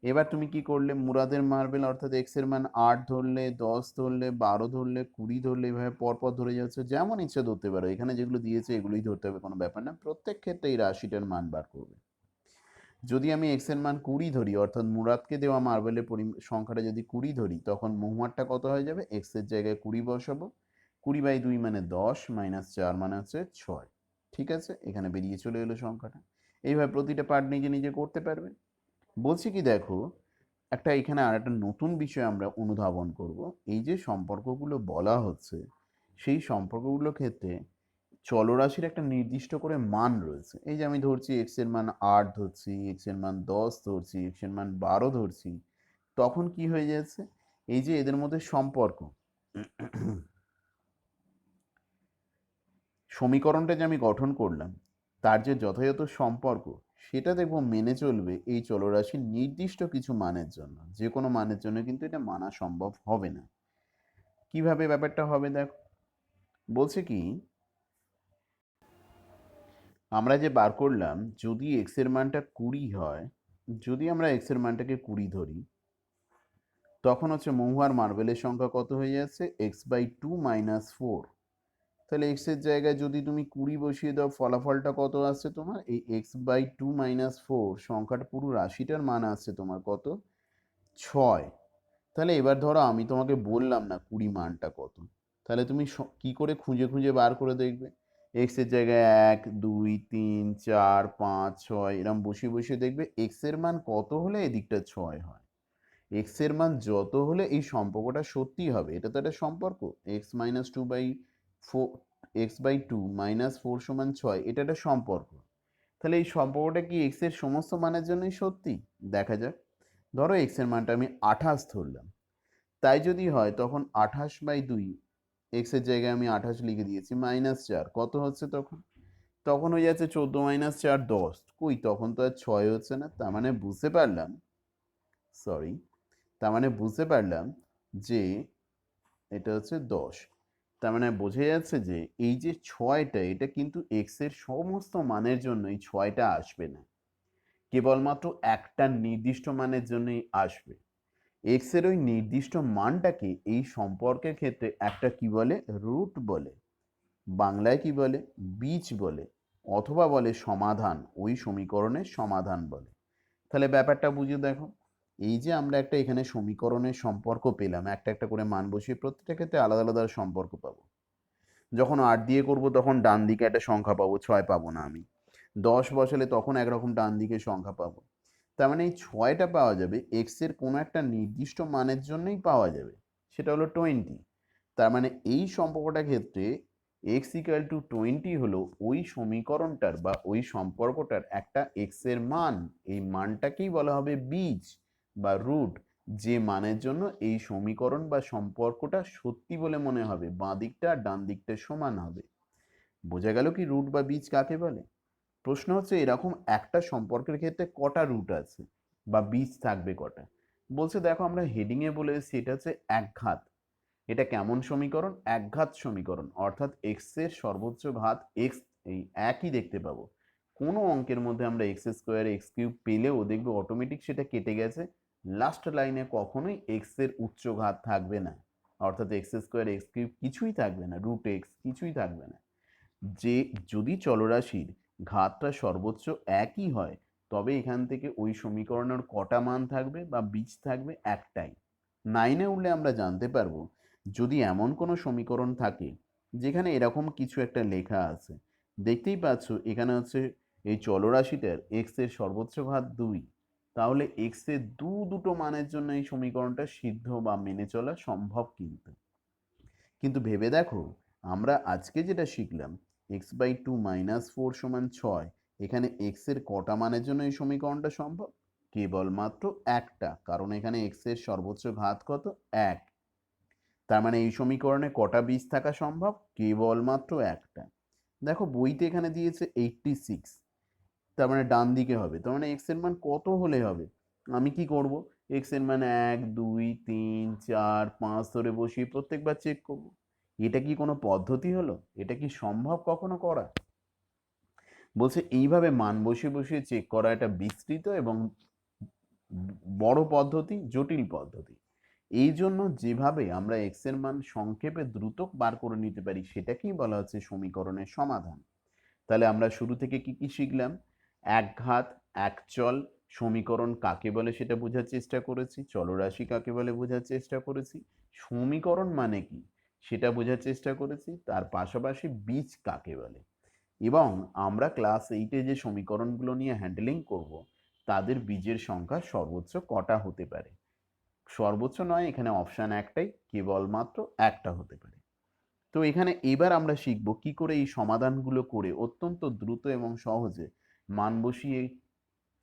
এবার তুমি কি করলে, মুরাদের মার্বেল অর্থাৎ এক্স এর মান 8 ধরলে, 10 ধরলে, 12 ধরলে, 20 ধরলে, এইভাবে পরপর ধরে যাচ্ছে, যেমন ইচ্ছে ধরতে পারো। এখানে যেগুলো দিয়েছে এগুলোই ধরতে হবে, কোনো ব্যাপার না। প্রত্যেক ক্ষেত্রে এই রাশিটার মান বার করবে। যদি আমি এক্স এর মান 20 ধরি, অর্থাৎ মুরাদকে দেওয়া মার্বেলের সংখ্যাটা যদি 20 ধরি, তখন মহুয়ারটা কত হয়ে যাবে, এক্স এর জায়গায় 20 বসাবো। 20/2 মানে 10, -4 মানে হচ্ছে 6। ঠিক আছে, এখানে বেরিয়ে চলে এলো সংখ্যাটা। এইভাবে প্রতিটা পার্ট নিজে নিজে করতে পারবে। বলছি কি দেখো, একটা এখানে আর একটা নতুন বিষয় আমরা অনুধাবন করব। এই যে সম্পর্কগুলো বলা হচ্ছে, সেই সম্পর্কগুলোর ক্ষেত্রে চলরাশির একটা নির্দিষ্ট করে মান রয়েছে। এই যে আমি ধরছি এক্স এর মান 8 ধরছি, এক্স এর মান 10 ধরছি, এক্স এর মান 12 ধরছি, তখন কি হয়ে যাচ্ছে, এই যে এদের মধ্যে সম্পর্ক, সমীকরণটা যে আমি গঠন করলাম, তার যে যথাযথ সম্পর্ক, সেটা দেখবো মেনে চলবে এই চলরাশির নির্দিষ্ট কিছু মানের জন্য। যে কোনো মানের জন্য কিন্তু এটা মানা সম্ভব হবে না। কিভাবে ব্যাপারটা হবে দেখো, বলছে কি, আমরা যে বার করলাম, যদি এক্স এর মানটা 20 হয়, যদি আমরা এক্স এর মানটাকে 20 ধরি, তখন হচ্ছে মহুয়ার মার্বেলের সংখ্যা কত হয়ে যাচ্ছে, x/2 - 4। তাহলে এক্স এর জায়গায় যদি তুমি 20 বসিয়ে দাও, ফলাফলটা কত আসছে তোমার, এই x/2 - 4 সংখ্যাটা পুরো রাশিটার মান আসছে তোমার কত, 6। তাহলে এবার ধরো আমি তোমাকে বললাম না 20 মানটা কত, তাহলে তুমি কি করে খুঁজে খুঁজে বার করে দেখবে? এক্স এর জায়গায় 1 2 3 4 5 6 এরকম বসিয়ে বসিয়ে দেখবে এক্স এর মান কত হলে এদিকটা 6 হয়। এক্স এর মান যত হলে এই সম্পর্কটা সত্যি হবে, এটা তো একটা সম্পর্ক। x - 2/4, x/2 - 4 = 6, এটা একটা সম্পর্ক। তাহলে এই সম্পর্কটা কি এক্স এর সমস্ত মানের জন্যই সত্যি? দেখা যাক। ধরো এক্স এর মানটা আমি 28 ধরলাম, তাই যদি হয় তখন 28/2, এক্স এর জায়গায় আমি 28 লিখে দিয়েছি, -4 কত হচ্ছে তখন? তখন হয়ে যাচ্ছে 14 - 4 10। কই, তখন তো আর 6 হচ্ছে না। তার মানে বুঝতে পারলাম, সরি, তার মানে বুঝতে পারলাম যে এটা হচ্ছে 10। তার মানে বোঝা যাচ্ছে যে এই যে 6টা, এটা কিন্তু এক্স এর সমস্ত মানের জন্য এই 6টা আসবে না, কেবলমাত্র একটা নির্দিষ্ট মানের জন্যই আসবে। এক্স এর ওই নির্দিষ্ট মানটাকে এই সম্পর্কের ক্ষেত্রে একটা কি বলে, রুট বলে, বাংলায় কি বলে, বীজ বলে, অথবা বলে সমাধান, ওই সমীকরণের সমাধান বলে। তাহলে ব্যাপারটা বুঝে দেখো, এই যে আমরা একটা এখানে সমীকরণের সম্পর্ক পেলাম, একটা একটা করে মান বসিয়ে প্রত্যেকটা ক্ষেত্রে আলাদা আলাদা সম্পর্ক পাবো। যখন 8 দিয়ে করব তখন ডান দিকে একটা সংখ্যা পাবো, 6 পাবো না আমি। 10 বসালে তখন একরকম ডান দিকে সংখ্যা পাবো। তার মানে এই 6টা পাওয়া যাবে এক্স এর কোনো একটা নির্দিষ্ট মানের জন্যই পাওয়া যাবে, সেটা হলো 20। তার মানে এই সম্পর্কটার ক্ষেত্রে x = 20 হলো ওই সমীকরণটার বা ওই সম্পর্কটার একটা এক্স এর মান। এই মানটাকেই বলা হবে বীজ বা রুট, যে মানের জন্য এই সমীকরণ বা সম্পর্কটা সত্যি বলে মনে হবে, বাঁ দিকটা আর ডান দিকটা সমান হবে। বোঝা গেল কি রুট বা বীজ কাকে বলে? প্রশ্ন হচ্ছে এরকম একটা সম্পর্কের ক্ষেত্রে কটা রুট আছে বা বীজ থাকবে কটা। বলছে দেখো, আমরা হেডিং এ বলে এসেছি এটা হচ্ছে একঘাত। এটা কেমন সমীকরণ? একঘাত সমীকরণ, অর্থাৎ এক্স এর সর্বোচ্চ ঘাত এক্স এই একই দেখতে পাবো। কোনো অঙ্কের মধ্যে আমরা x² x³ পেলেও দেখবে অটোমেটিক সেটা কেটে গেছে, লাস্ট লাইনে কখনোই এক্স এর উচ্চ ঘাত থাকবে না, অর্থাৎ x² x³ কিছুই থাকবে না, রুট এক্স কিছুই থাকবে না। যে যদি চলরাশির ঘাতটা সর্বোচ্চ একই হয়, তবে এখান থেকে ওই সমীকরণের কটা মান থাকবে বা বীজ থাকবে? একটাই। 9-এ উঠলে আমরা জানতে পারবো, যদি এমন কোনো সমীকরণ থাকে যেখানে এরকম কিছু একটা লেখা আছে, দেখতেই পাচ্ছ এখানে হচ্ছে এই চলরাশিটার এক্স এর সর্বোচ্চ ঘাত 2, তাহলে এক্স এর দুটো মানের জন্য এই সমীকরণটা সিদ্ধ বা মেনে চলা সম্ভব। কিন্তু ভেবে দেখো, আমরা আজকে যেটা শিখলাম x/2 - 4 = 6, এখানে এক্স এর কটা মানের জন্য এই সমীকরণটা সম্ভব? কেবলমাত্র একটা, কারণ এখানে এক্স এর সর্বোচ্চ ঘাত কত, 1। তার মানে এই সমীকরণে কটা বীজ থাকা সম্ভব? কেবলমাত্র একটা। দেখো বইতে এখানে দিয়েছে 86, তার মানে ডান দিকে হবে, তার মানে এক্স এর মান কত হলে হবে? আমি কি করব, এক্স এর মান 1 2 3 4 5 ধরে বসিয়ে প্রত্যেকবার চেক করব। এটা কি কোনো পদ্ধতি হলো? এটা কি সম্ভব কখনো করা? বলছে এইভাবে মান বসিয়ে বসিয়ে চেক করা একটা বিস্তৃত এবং বড় পদ্ধতি, জটিল পদ্ধতি। এই জন্য যেভাবে আমরা এক্স এর মান সংক্ষেপে দ্রুত বার করে নিতে পারি, সেটাকেই বলা হচ্ছে সমীকরণের সমাধান। তাহলে আমরা শুরু থেকে কি কি শিখলাম? একঘাত, একচল সমীকরণ কাকে বলে সেটা বোঝার চেষ্টা করেছি, চলরাশি কাকে বলে বোঝার চেষ্টা করেছি, সমীকরণ মানে কি সেটা বোঝার চেষ্টা করেছি, তার পাশাপাশি বীজ কাকে বলে। এবং আমরা ক্লাস 8-এ যে সমীকরণগুলো নিয়ে হ্যান্ডেলিং করব, তাদের বীজের সংখ্যা সর্বোচ্চ কটা হতে পারে? সর্বোচ্চ নয়, এখানে অপশান একটাই, কেবলমাত্র একটা হতে পারে। তো এখানে এবার আমরা শিখব কি করে এই সমাধানগুলো করে অত্যন্ত দ্রুত এবং সহজে মান বসিয়ে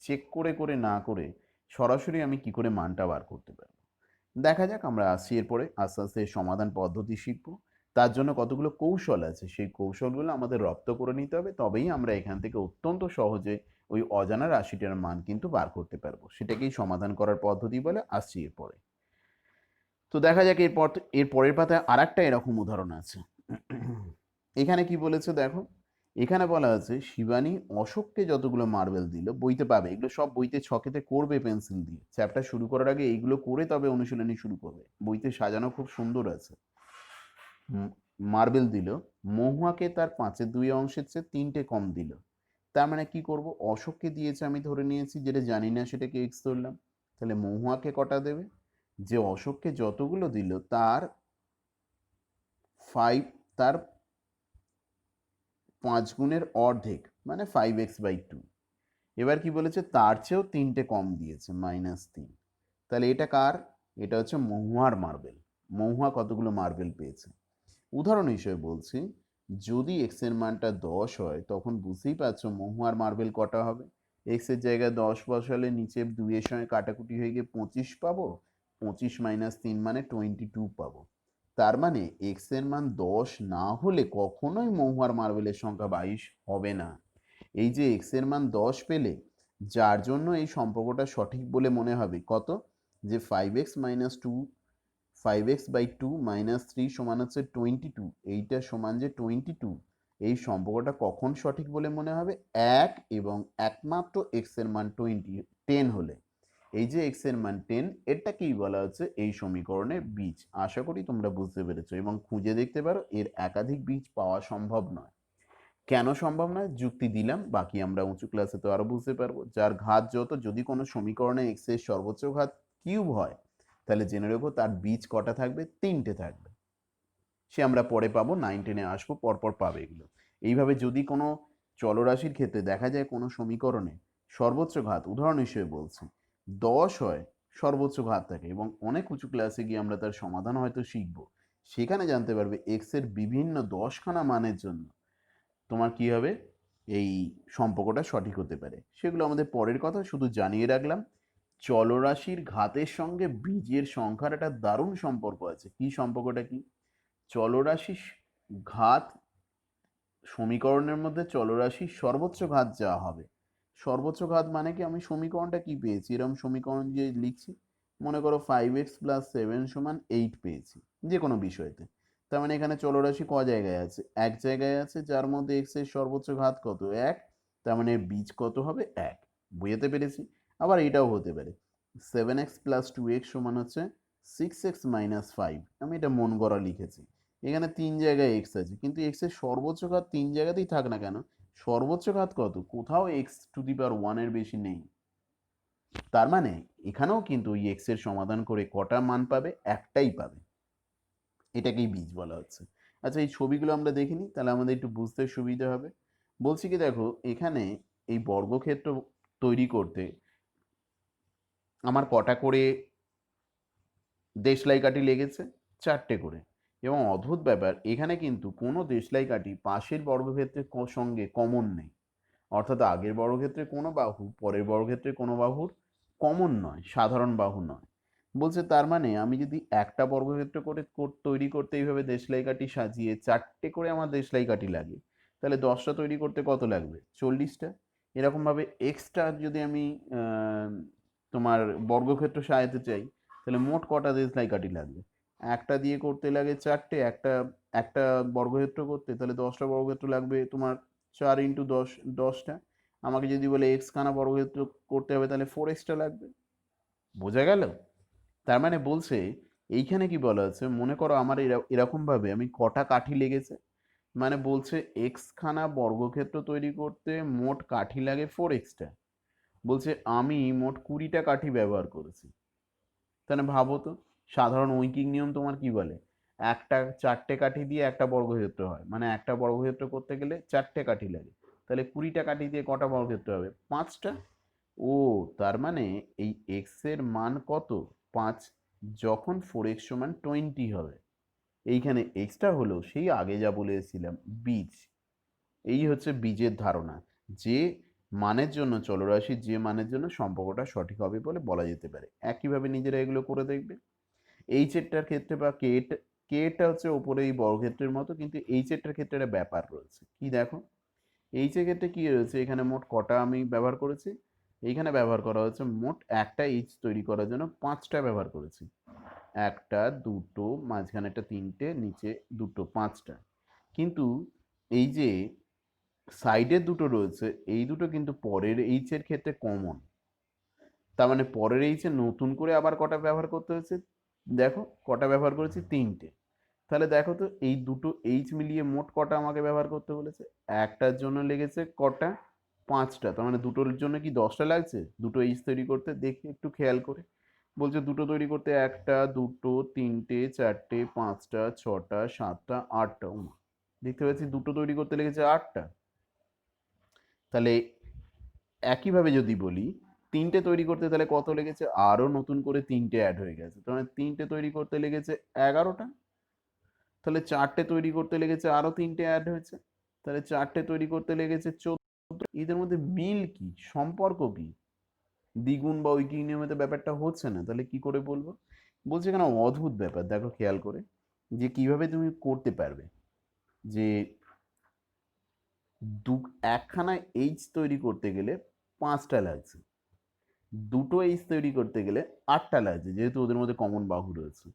চেক করে করে না করে সরাসরি আমি কি করে মানটা বার করতে পারবো। দেখা যাক, আমরা আসছি এরপরে আস্তে আস্তে সমাধান পদ্ধতি শিখব। তার জন্য কতগুলো কৌশল আছে, সেই কৌশলগুলো আমাদের রপ্ত করে নিতে হবে, তবেই আমরা এখান থেকে অত্যন্ত সহজে ওই অজানা রাশিটার মান কিন্তু বার করতে পারবো। সেটাকেই সমাধান করার পদ্ধতি বলে। আসছি এরপরে। তো দেখা যাক এরপর, এর পরের পাতায় আর একটা এরকম উদাহরণ আছে। এখানে কি বলেছে দেখো, এখানে বলা আছে শিবানী অশোককে যতগুলো মার্বেল দিল বইতে পাবে, এগুলো সব বইতে ছকেতে করবে পেন্সিল দিয়ে, চ্যাপ্টার শুরু করার আগে এইগুলো করে তবে অনুশীলনী শুরু করবে, বইতে সাজানো খুব সুন্দর আছে। মার্বেল দিল, মহুয়াকে তার 5/2 অংশের চেয়ে 3টে কম দিল। তার মানে কি করব, অশোককে দিয়েছে আমি ধরে নিয়েছি, যেটা জানি না সেটাকে এক্স ধরলাম। তাহলে মহুয়াকে কটা দেবে, যে অশোককে যতগুলো দিল তার 5, তার 5 গুণের অর্ধেক মানে 5x/2। এবার কি বলেছে, তার চেয়েও 3টে কম দিয়েছে -3। তাহলে এটা কার, এটা হচ্ছে মহুয়ার মার্বেল। মহুয়া কতগুলো মার্বেল পেয়েছে। উদাহরণ হিসেবে বলছি, যদি এক্স এর মানটা 10 হয় তখন বুঝতেই পারছো মহুয়ার মার্বেল কটা হবে। এক্স এর জায়গায় 10 বসালে নিচে 2 এর সঙ্গে কাটাকুটি হয়ে গিয়ে 25 পাবো, 25 - 3 মানে 22 পাবো। তার মানে এক্স এর মান 10 না হলে কখনোই মহুয়ার মার্বেলের সংখ্যা 22 হবে না। এই যে এক্স এর মান 10 পেলে, যার জন্য এই সম্পর্কটা সঠিক বলে মনে হবে কত, যে 5x - 5x/2 - 3 সমান হচ্ছে 22, এইটা সমান যে 22, এই সম্পর্কটা কখন সঠিক বলে মনে হবে, এক এবং একমাত্র এক্স এর মান 10 হলে। এই যে এক্স এর মান 10, এটাকেই বলা হচ্ছে এই সমীকরণের বীজ। আশা করি তোমরা বুঝতে পেরেছো এবং খুঁজে দেখতে পারো এর একাধিক বীজ পাওয়া সম্ভব নয়। কেন সম্ভব নয় যুক্তি দিলাম, বাকি আমরা উঁচু ক্লাসে তো আরো বুঝতে পারবো। যার ঘাত যত, যদি কোনো সমীকরণে এক্স এর সর্বোচ্চ ঘাত কিউব হয়, তাহলে জেনে রেখো তার বীজ কটা থাকবে, 3টে থাকবে। সে আমরা পরে পাবো, 9-10-এ আসবো, পরপর পাবে এগুলো। এইভাবে যদি কোনো চলরাশির ক্ষেত্রে দেখা যায় কোনো সমীকরণে সর্বোচ্চ ঘাত, উদাহরণ হিসেবে বলছি 10 হয়, সর্বোচ্চ ঘাত থাকে, এবং অনেক উঁচু ক্লাসে গিয়ে আমরা তার সমাধান হয়তো শিখবো, সেখানে জানতে পারবে এক্স এর বিভিন্ন 10খানা মানের জন্য তোমার কি হবে, এই সম্পর্কটা সঠিক হতে পারে। সেগুলো আমাদের পরের কথা, শুধু জানিয়ে রাখলাম চলরাশির ঘাতের সঙ্গে বীজের সংখ্যার একটা দারুণ সম্পর্ক আছে। কি সম্পর্কটা কি, চলরাশির ঘাত, সমীকরণের মধ্যে চলরাশির সর্বোচ্চ ঘাত যা হবে, সর্বোচ্চ ঘাত মানে কি, আমি সমীকরণটা কি পেয়েছি, এরকম সমীকরণ যে লিখছি, মনে করো 5x+7 = 8 পেয়েছি যে কোনো বিষয়তে। তার মানে এখানে চলরাশি ক জায়গায় আছে, এক জায়গায় আছে, যার মধ্যে x এর সর্বোচ্চ ঘাত কত, 1। তার মানে বীজ কত হবে, 1। বুঝতে পেরেছি। আবার এটাও হতে পারে 7x+2x হচ্ছে 6x - 5, আমি এটা মন গড়া লিখেছি। এখানে 3 জায়গায় এক্স আছে, কিন্তু এক্স এর সর্বোচ্চ ঘাত 3 জায়গাতেই থাক না কেন, সর্বোচ্চ ঘাত কত, কোথাও x⁴ এর বেশি নেই। তার মানে এখানেও কিন্তু এই এক্স এর সমাধান করে কটা মান পাবে, একটাই পাবে। এটাকেই বীজ বলা হচ্ছে। আচ্ছা, এই ছবিগুলো আমরা দেখিনি, তাহলে আমাদের একটু বুঝতে সুবিধা হবে। বলছি কি, দেখো এখানে এই বর্গক্ষেত্র তৈরি করতে আমার কটা করে দেশলাই কাঠি লেগেছে, 4টে করে। এবং অদ্ভুত ব্যাপার, এখানে কিন্তু কোনো দেশলাই কাঠি পাশের বর্গক্ষেত্রের সঙ্গে কমন নেই, অর্থাৎ আগের বর্গক্ষেত্রে কোনো বাহু পরের বর্গক্ষেত্রে কোনো বাহুর কমন নয়, সাধারণ বাহু নয়। বলছে তার মানে আমি যদি একটা বর্গক্ষেত্র করে তৈরি করতে এইভাবে দেশলাই কাঠি সাজিয়ে 4টে করে আমার দেশলাই কাঠি লাগে, তাহলে 10টা তৈরি করতে কত লাগবে, 40টা। এরকমভাবে এক্সট্রা যদি আমি তোমার বর্গক্ষেত্র সাজাতে চাই, তাহলে মোট কটা দেশলাই কাঠি লাগবে, একটা দিয়ে করতে লাগে 4টে, একটা একটা বর্গক্ষেত্র করতে, তাহলে 10টা বর্গক্ষেত্র লাগবে তোমার 4 × 10, 10টা। আমাকে যদি বলে এক্স খানা বর্গক্ষেত্র করতে হবে, তাহলে 4x লাগবে। বোঝা গেল? তার মানে বলছে এইখানে কি বলা আছে, মনে করো আমার এরকম ভাবে আমি কটা কাঠি লেগেছে, মানে বলছে এক্স খানা বর্গক্ষেত্র তৈরি করতে মোট কাঠি লাগে 4x। বলছে আমি মোট 20টা কাঠি ব্যবহার করেছি। তাহলে ভাবো তো, সাধারণ ঐকিক নিয়ম তোমার কি বলে, একটা 4টে কাঠি দিয়ে একটা বর্গক্ষেত্র হয়, মানে একটা বর্গক্ষেত্র করতে গেলে 4টে কাঠি লাগে। তাহলে 20টা কাঠি দিয়ে কটা বর্গক্ষেত্র হবে, 5টা। ও, তার মানে এই এক্স এর মান কত, 5, যখন 4x = 20 হবে। এইখানে এক্সটা হলো সেই আগে যা বলেছিলাম বীজ। এই হচ্ছে বীজের ধারণা, যে মানের জন্য চলরাশির যে মানের জন্য সম্পর্কটা সঠিক হবে বলে বলা যেতে পারে। একইভাবে নিজেরা এগুলো করে দেখবে। এইচ এরটার ক্ষেত্রে বা কেটা হচ্ছে ওপরে এই বর্গক্ষেত্রের মতো, কিন্তু এইচ এরটার ক্ষেত্রে একটা ব্যাপার রয়েছে, কি দেখো, এইচ এর ক্ষেত্রে কি রয়েছে, এখানে মোট কটা আমি ব্যবহার করেছি, এইখানে ব্যবহার করা হচ্ছে মোট একটা এইচ তৈরি করার জন্য 5টা ব্যবহার করেছি, একটা, দুটো, মাঝখানে একটা, 3টে, নিচে দুটো, 5টা। কিন্তু এই যে সাইডের দুটো রয়েছে, এই দুটো কিন্তু পরের এইচ এর ক্ষেত্রে কমন। তার মানে পরের এইচ এ নতুন করে আবার কটা ব্যবহার করতে হয়েছে? দেখো কটা ব্যবহার করেছি, 3টে। তাহলে দেখো তো এই দুটো এইচ মিলিয়ে মোট কটা আমাকে ব্যবহার করতে বলেছে? একটার জন্য লেগেছে কটা? 5টা। তার মানে দুটোর জন্য কি 10টা লাগছে দুটো এইচ তৈরি করতে? দেখি একটু খেয়াল করে। বলছে দুটো তৈরি করতে 1টা, 2টো, 3টে, 4টে, 5টা, 6টা, 7টা, 8টা। দেখতে পাচ্ছি দুটো তৈরি করতে লেগেছে 8টা। তাহলে একইভাবে যদি বলি 3টে তৈরি করতে তাহলে কত লেগেছে? আরো নতুন করে 3টে অ্যাড হয়ে গেছে। তার মানে 3টে তৈরি করতে লেগেছে 11টা। তাহলে 4টে তৈরি করতে লেগেছে আরো 3টে অ্যাড হয়েছে। তাহলে 4টে তৈরি করতে লেগেছে 14। এদের মধ্যে মিল কি, সম্পর্ক কি? দ্বিগুণ বা ঐকিক নিয়মে তো ব্যাপারটা হচ্ছে না, তাহলে কি করে বলবো? বলছে এখানে অদ্ভুত ব্যাপার, দেখো খেয়াল করে যে কিভাবে তুমি করতে পারবে। যে একখানা এইচ তৈরি করতে গেলে 5টা লাগছে, দুটো এইচ তৈরি করতে গেলে 8টা লাগছে, যেহেতু ওদের মধ্যে কমন বাহু রয়েছে।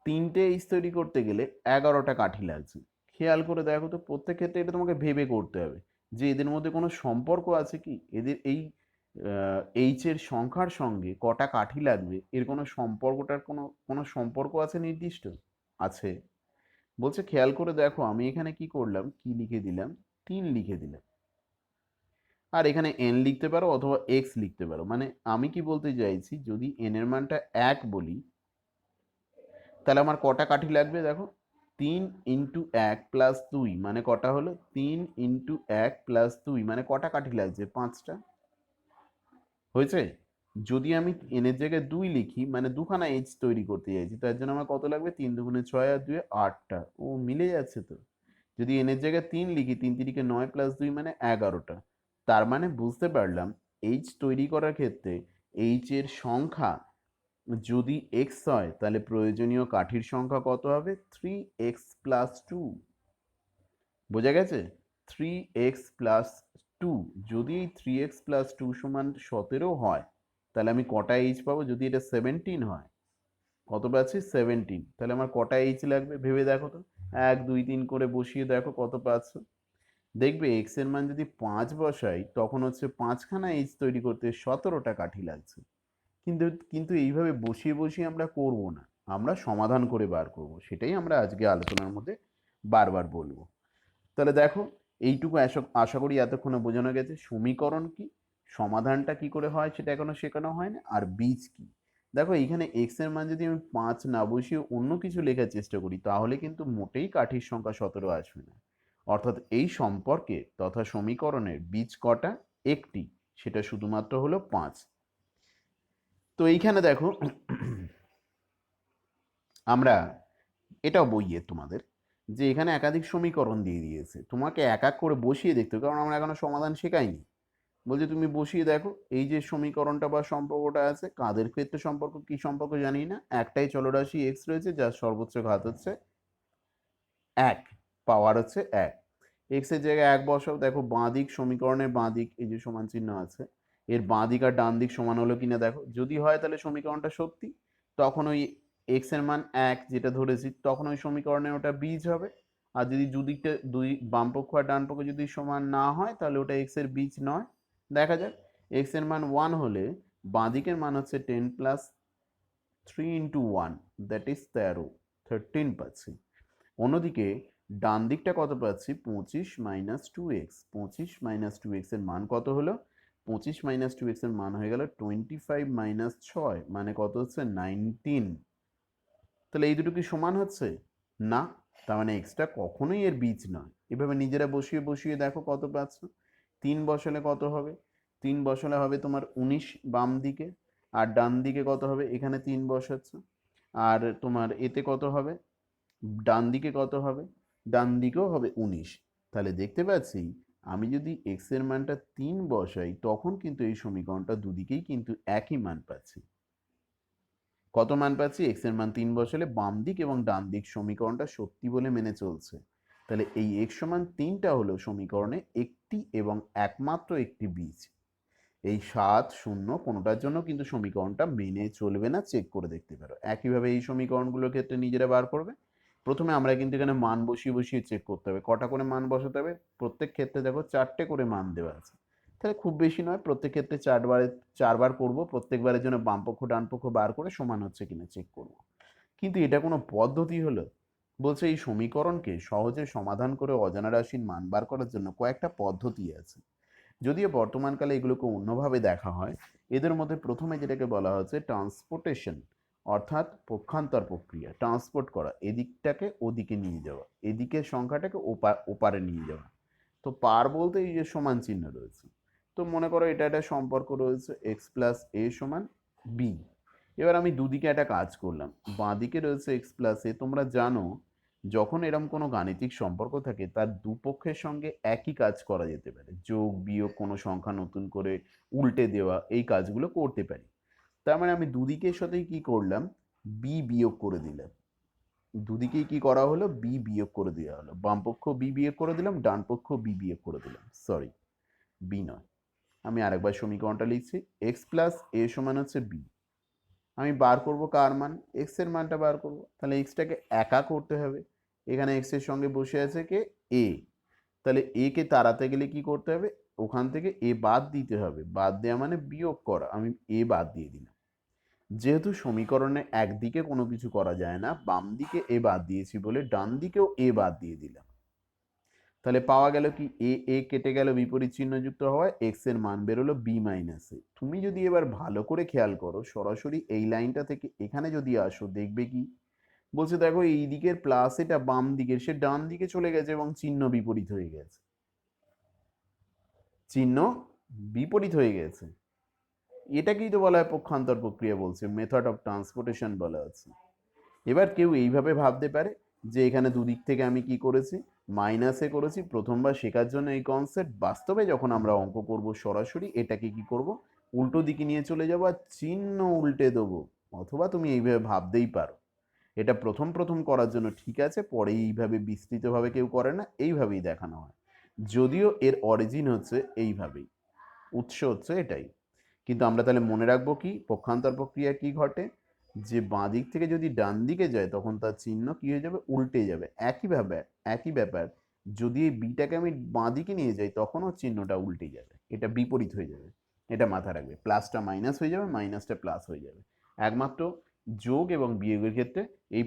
3টে এইচ তৈরি করতে গেলে 11টা কাঠি লাগছে। খেয়াল করে দেখো তো, প্রত্যেক ক্ষেত্রে এটা তোমাকে ভেবে করতে হবে যে এদের মধ্যে কোনো সম্পর্ক আছে কি, এদের এই এইচ এর সংখ্যার সঙ্গে কটা কাঠি লাগবে এর কোনো সম্পর্কটার কোনো কোনো সম্পর্ক আছে নির্দিষ্ট? আছে। বলছে খেয়াল করে দেখো, আমি এখানে কি করলাম, কি লিখে দিলাম, 3 লিখে দিলাম। আর এখানে এন লিখতে পারো অথবা এক্স লিখতে পারো। মানে আমি কি বলতে চাইছি, যদি এন এর মানটা 1 বলি তাহলে আমার কটা কাঠি লাগবে? দেখো 3 ইন্টু 1 প্লাস 2 মানে কটা হলো? 3 ইন্টু 1 প্লাস 2 মানে কটা কাঠি লাগছে? 5টা। হয়েছে? যদি আমি এন এর জায়গায় 2 লিখি মানে দুখানা এইচ তৈরি করতে চাইছি, তার জন্য আমার কত লাগবে? 3 দুগুণে 6 আর 2 8টা। ও মিলে যাচ্ছে তো। যদি এন এর জায়গায় 3 লিখি, 3 তিরিকে 9 প্লাস 2 মানে 11টা। তার মানে বুঝতে পারলাম এইচ তৈরি করার ক্ষেত্রে এইচ এর সংখ্যা যদি এক্স হয় তাহলে প্রয়োজনীয় কাঠির সংখ্যা কত হবে? 3x plus 2। বোঝা গেছে? 3x plus 2। যদি এই 3x প্লাস 2 সমান 17 হয় তাহলে আমি কটা এইচ পাবো? যদি এটা 17 হয়, কত পাচ্ছি? 17। তাহলে আমার কটা এইচ লাগবে ভেবে দেখো তো। 1 2 3 করে বসিয়ে দেখো কত পাচ্ছ। দেখবে এক্স এর মান যদি 5 বসাই তখন হচ্ছে 5খানা এইচ তৈরি করতে 17টা কাঠি লাগছে। কিন্তু কিন্তু এইভাবে বসিয়ে বসিয়ে আমরা করব না, আমরা সমাধান করে বার করব। সেটাই আমরা আজকে আলোচনার মধ্যে বারবার বলবো। তাহলে দেখো, এইটুকু আশা করি এতক্ষণে বোঝানো গেছে সমীকরণ কি, সমাধানটা কি করে হয় সেটা এখনো শেখানো হয় না, আর বীজ কি। দেখো এইখানে এক্স এর মান যদি আমি 5 না বসিয়ে অন্য কিছু লেখার চেষ্টা করি তাহলে কিন্তু মোটেই কাঠির সংখ্যা 17 আসবে না। অর্থাৎ এই সম্পর্কে তথা সমীকরণের বীজ কটা? একটি, সেটা শুধুমাত্র হলো 5। তো এইখানে দেখো আমরা এটাও বইয়ে তোমাদের যে এখানে একাধিক সমীকরণ দিয়ে দিয়েছে, তোমাকে এক এক করে বসিয়ে দেখতে হবে, কারণ আমরা এখনো সমাধান শেখাইনি। বলছে তুমি বসিয়ে দেখো এই যে সমীকরণটা বা সম্পর্কটা আছে, কাদের ক্ষেত্রে সম্পর্ক, কি সম্পর্ক জানি না, একটাই চলরাশি এক্স রয়েছে যার সর্বোচ্চ ঘাত হচ্ছে 1, পাওয়ার হচ্ছে 1। এক্স এর জায়গায় 1 বসাও, দেখো বাঁ দিক, সমীকরণের বাঁ দিক এই যে সমান চিহ্ন আছে, এর বাঁ দিক আর ডান দিক সমান হলো কিনা দেখো। যদি হয় তাহলে সমীকরণটা সত্যি, তখন ওই এক্স এর মান 1 যেটা ধরেছি তখন ওই সমীকরণে ওটা বীজ হবে। আর যদি দুদিকটা দুই বাম পক্ষ আর ডান পক্ষ যদি সমান না হয় তাহলে ওটা এক্স এর বীজ নয়। দেখা যাক, এক্স এর মান 1 হলে বাঁ দিকের মান হচ্ছে 10 প্লাস 3 ইন্টু 1 দ্যাট ইজ 13 পাচ্ছি। অন্যদিকে ডান দিকটা কত পাচ্ছি? 25 মাইনাস 2x। 25 মাইনাস 2x এর মান কত হলো? 25 মাইনাস 2x এর মান হয়ে গেল 25 মাইনাস 6 মানে কত হচ্ছে? 19। তাহলে এই দুটো কি সমান হচ্ছে? না। তার মানে এক্সটা কখনোই এর বীজ নয়। এভাবে নিজেরা বসিয়ে বসিয়ে দেখো কত পাচ্ছ। 3 বসালে কত হবে? 3 বসালে হবে তোমার 19 বাম দিকে, আর ডান দিকে কত হবে? এখানে 3 বসাচ্ছ, আর তোমার এতে কত হবে? ডান দিকে কত হবে? ডান দিকেও হবে 19। তাহলে দেখতে পাচ্ছি আমি যদি এক্স এর মানটা 3 বসাই তখন কিন্তু এই সমীকরণটা দুদিকেই কিন্তু একই মান পাচ্ছি। কত মান পাচ্ছি? এক্স এর মান 3 বসালে বাম দিক এবং ডান দিক সমীকরণটা সত্যি বলে মেনে চলছে। তাহলে এই এক্স সমান 3টা হলো সমীকরণে একটি এবং একমাত্র একটি বীজ। এই 7 0 কোনোটার জন্য কিন্তু সমীকরণটা মেনে চলবে না, চেক করে দেখতে পারো। একইভাবে এই সমীকরণগুলোর ক্ষেত্রে নিজেরা বার করবে। প্রথমে আমরা কিন্তু এখানে মান বসিয়ে বসিয়ে চেক করতে হবে। কটা করে মান বসাতে হবে? প্রত্যেক ক্ষেত্রে দেখো 4টে করে মান দেওয়া আছে। তাহলে খুব বেশি নয়, প্রত্যেক ক্ষেত্রে 4বার করব। প্রত্যেকবারের জন্য বাম পক্ষ ডান পক্ষ বার করে সমান হচ্ছে কিনা চেক করব। কিন্তু এটা কোনো পদ্ধতি হলো? বলছে এই সমীকরণকে সহজে সমাধান করে অজানা রাশির মান বার করার জন্য কয়েকটা পদ্ধতি আছে। যদিও বর্তমানকালে এগুলোকে অন্যভাবে দেখা হয়। এদের মধ্যে প্রথমে যেটাকে বলা হচ্ছে ট্রান্সপোর্টেশন, অর্থাৎ পক্ষান্তর প্রক্রিয়া। ট্রান্সপোর্ট করা, এদিকটাকে ওদিকে নিয়ে যাওয়া, এদিকের সংখ্যাটাকে ওপারে নিয়ে যাওয়া। তো পার বলতে এই যে সমান চিহ্ন রয়েছে। তো মনে করো এটা একটা সম্পর্ক রয়েছে এক্স প্লাস এ সমান বি। এবার আমি দুদিকে একটা কাজ করলাম। বাঁ দিকে রয়েছে এক্স প্লাস এ। তোমরা জানো যখন এরকম কোনো গাণিতিক সম্পর্ক থাকে তার দুপক্ষের সঙ্গে একই কাজ করা যেতে পারে। যোগ বিয়োগ, কোনো সংখ্যা নতুন করে উল্টে দেওয়া, এই কাজগুলো করতে পারি। তার মানে আমি দুদিকের সাথেই কি করলাম? বি বিয়োগ করে দিলাম। দুদিকেই কি করা হলো? বি বিয়োগ করে দেওয়া হলো। বাম পক্ষ বি বিয়োগ করে দিলাম, ডান পক্ষ বি বিয়োগ করে দিলাম। সরি, বি নয়, আমি আরেকবার সমীকরণটা লিখছি। এক্স প্লাস এ সমান হচ্ছে বি। আমি বার করব কার মান? এক্স এর মানটা বার করব। তাহলে এক্সটাকে একা করতে হবে। এখানে এক্স এর সঙ্গে বসে আছে কে? এ। তাহলে এ কে তাড়াতে গেলে কি করতে হবে? ওখান থেকে এ বাদ দিতে হবে। বাদ দেওয়া মানে বিয়োগ করা। আমি এ বাদ দিয়ে দিলাম। যেহেতু সমীকরণে একদিকে কোনো কিছু করা যায় না, বাম দিকে এ বাদ দিয়েছি বলে ডান দিকেও এ বাদ দিয়ে দিলাম। তাহলে পাওয়া গেল কি? এ এ কেটে গেল, বিপরীত চিহ্ন যুক্ত হওয়ায় এক্স এর মান বেরোলো বি মাইনাস এ। তুমি যদি এবার ভালো করে খেয়াল করো, সরাসরি এই লাইনটা থেকে এখানে যদি আসো, দেখবে কি বলছে? দেখো এই দিকের প্লাস এটা বাম দিকের সে ডান দিকে চলে গেছে এবং চিহ্ন বিপরীত হয়ে গেছে। চিহ্ন বিপরীত হয়ে গেছে। এটাকেই তো বলা হয় পক্ষান্তর প্রক্রিয়া, বলছে মেথড অফ ট্রান্সপোর্টেশন বলা আছে। এবার কেউ এইভাবে ভাবতে পারে যে এখানে দুদিক থেকে আমি কি করেছি? মাইনাসে করেছি। প্রথমবার শেখার জন্য এই কনসেপ্ট। বাস্তবে যখন আমরা অঙ্ক করব সরাসরি এটাকে কি করব? উল্টো দিকে নিয়ে চলে যাবো আর চিহ্ন উল্টে দেবো। অথবা তুমি এইভাবে ভাবতেই পারো। এটা প্রথম প্রথম করার জন্য ঠিক আছে, পরে এইভাবে বিস্তৃতভাবে কেউ করে না, এইভাবেই দেখানো হয়। যদিও এর অরিজিন হচ্ছে এইভাবেই, উৎস হচ্ছে এটাই। কিন্তু আমরা তাহলে মনে রাখবো কি পক্ষান্তর প্রক্রিয়া কি ঘটে? যে বাঁ দিক থেকে যদি ডান দিকে যায় তখন তার চিহ্ন কি হয়ে যাবে? উল্টে যাবে। একই ব্যাপার যদি এই বিটাকে আমি বাঁ দিকে নিয়ে যাই তখনও চিহ্নটা উল্টে যাবে, এটা বিপরীত হয়ে যাবে। এটা মাথায় রাখবে। প্লাসটা মাইনাস হয়ে যাবে, মাইনাসটা প্লাস হয়ে যাবে। একমাত্র যোগ এবং বিয়োগের ক্ষেত্রে এই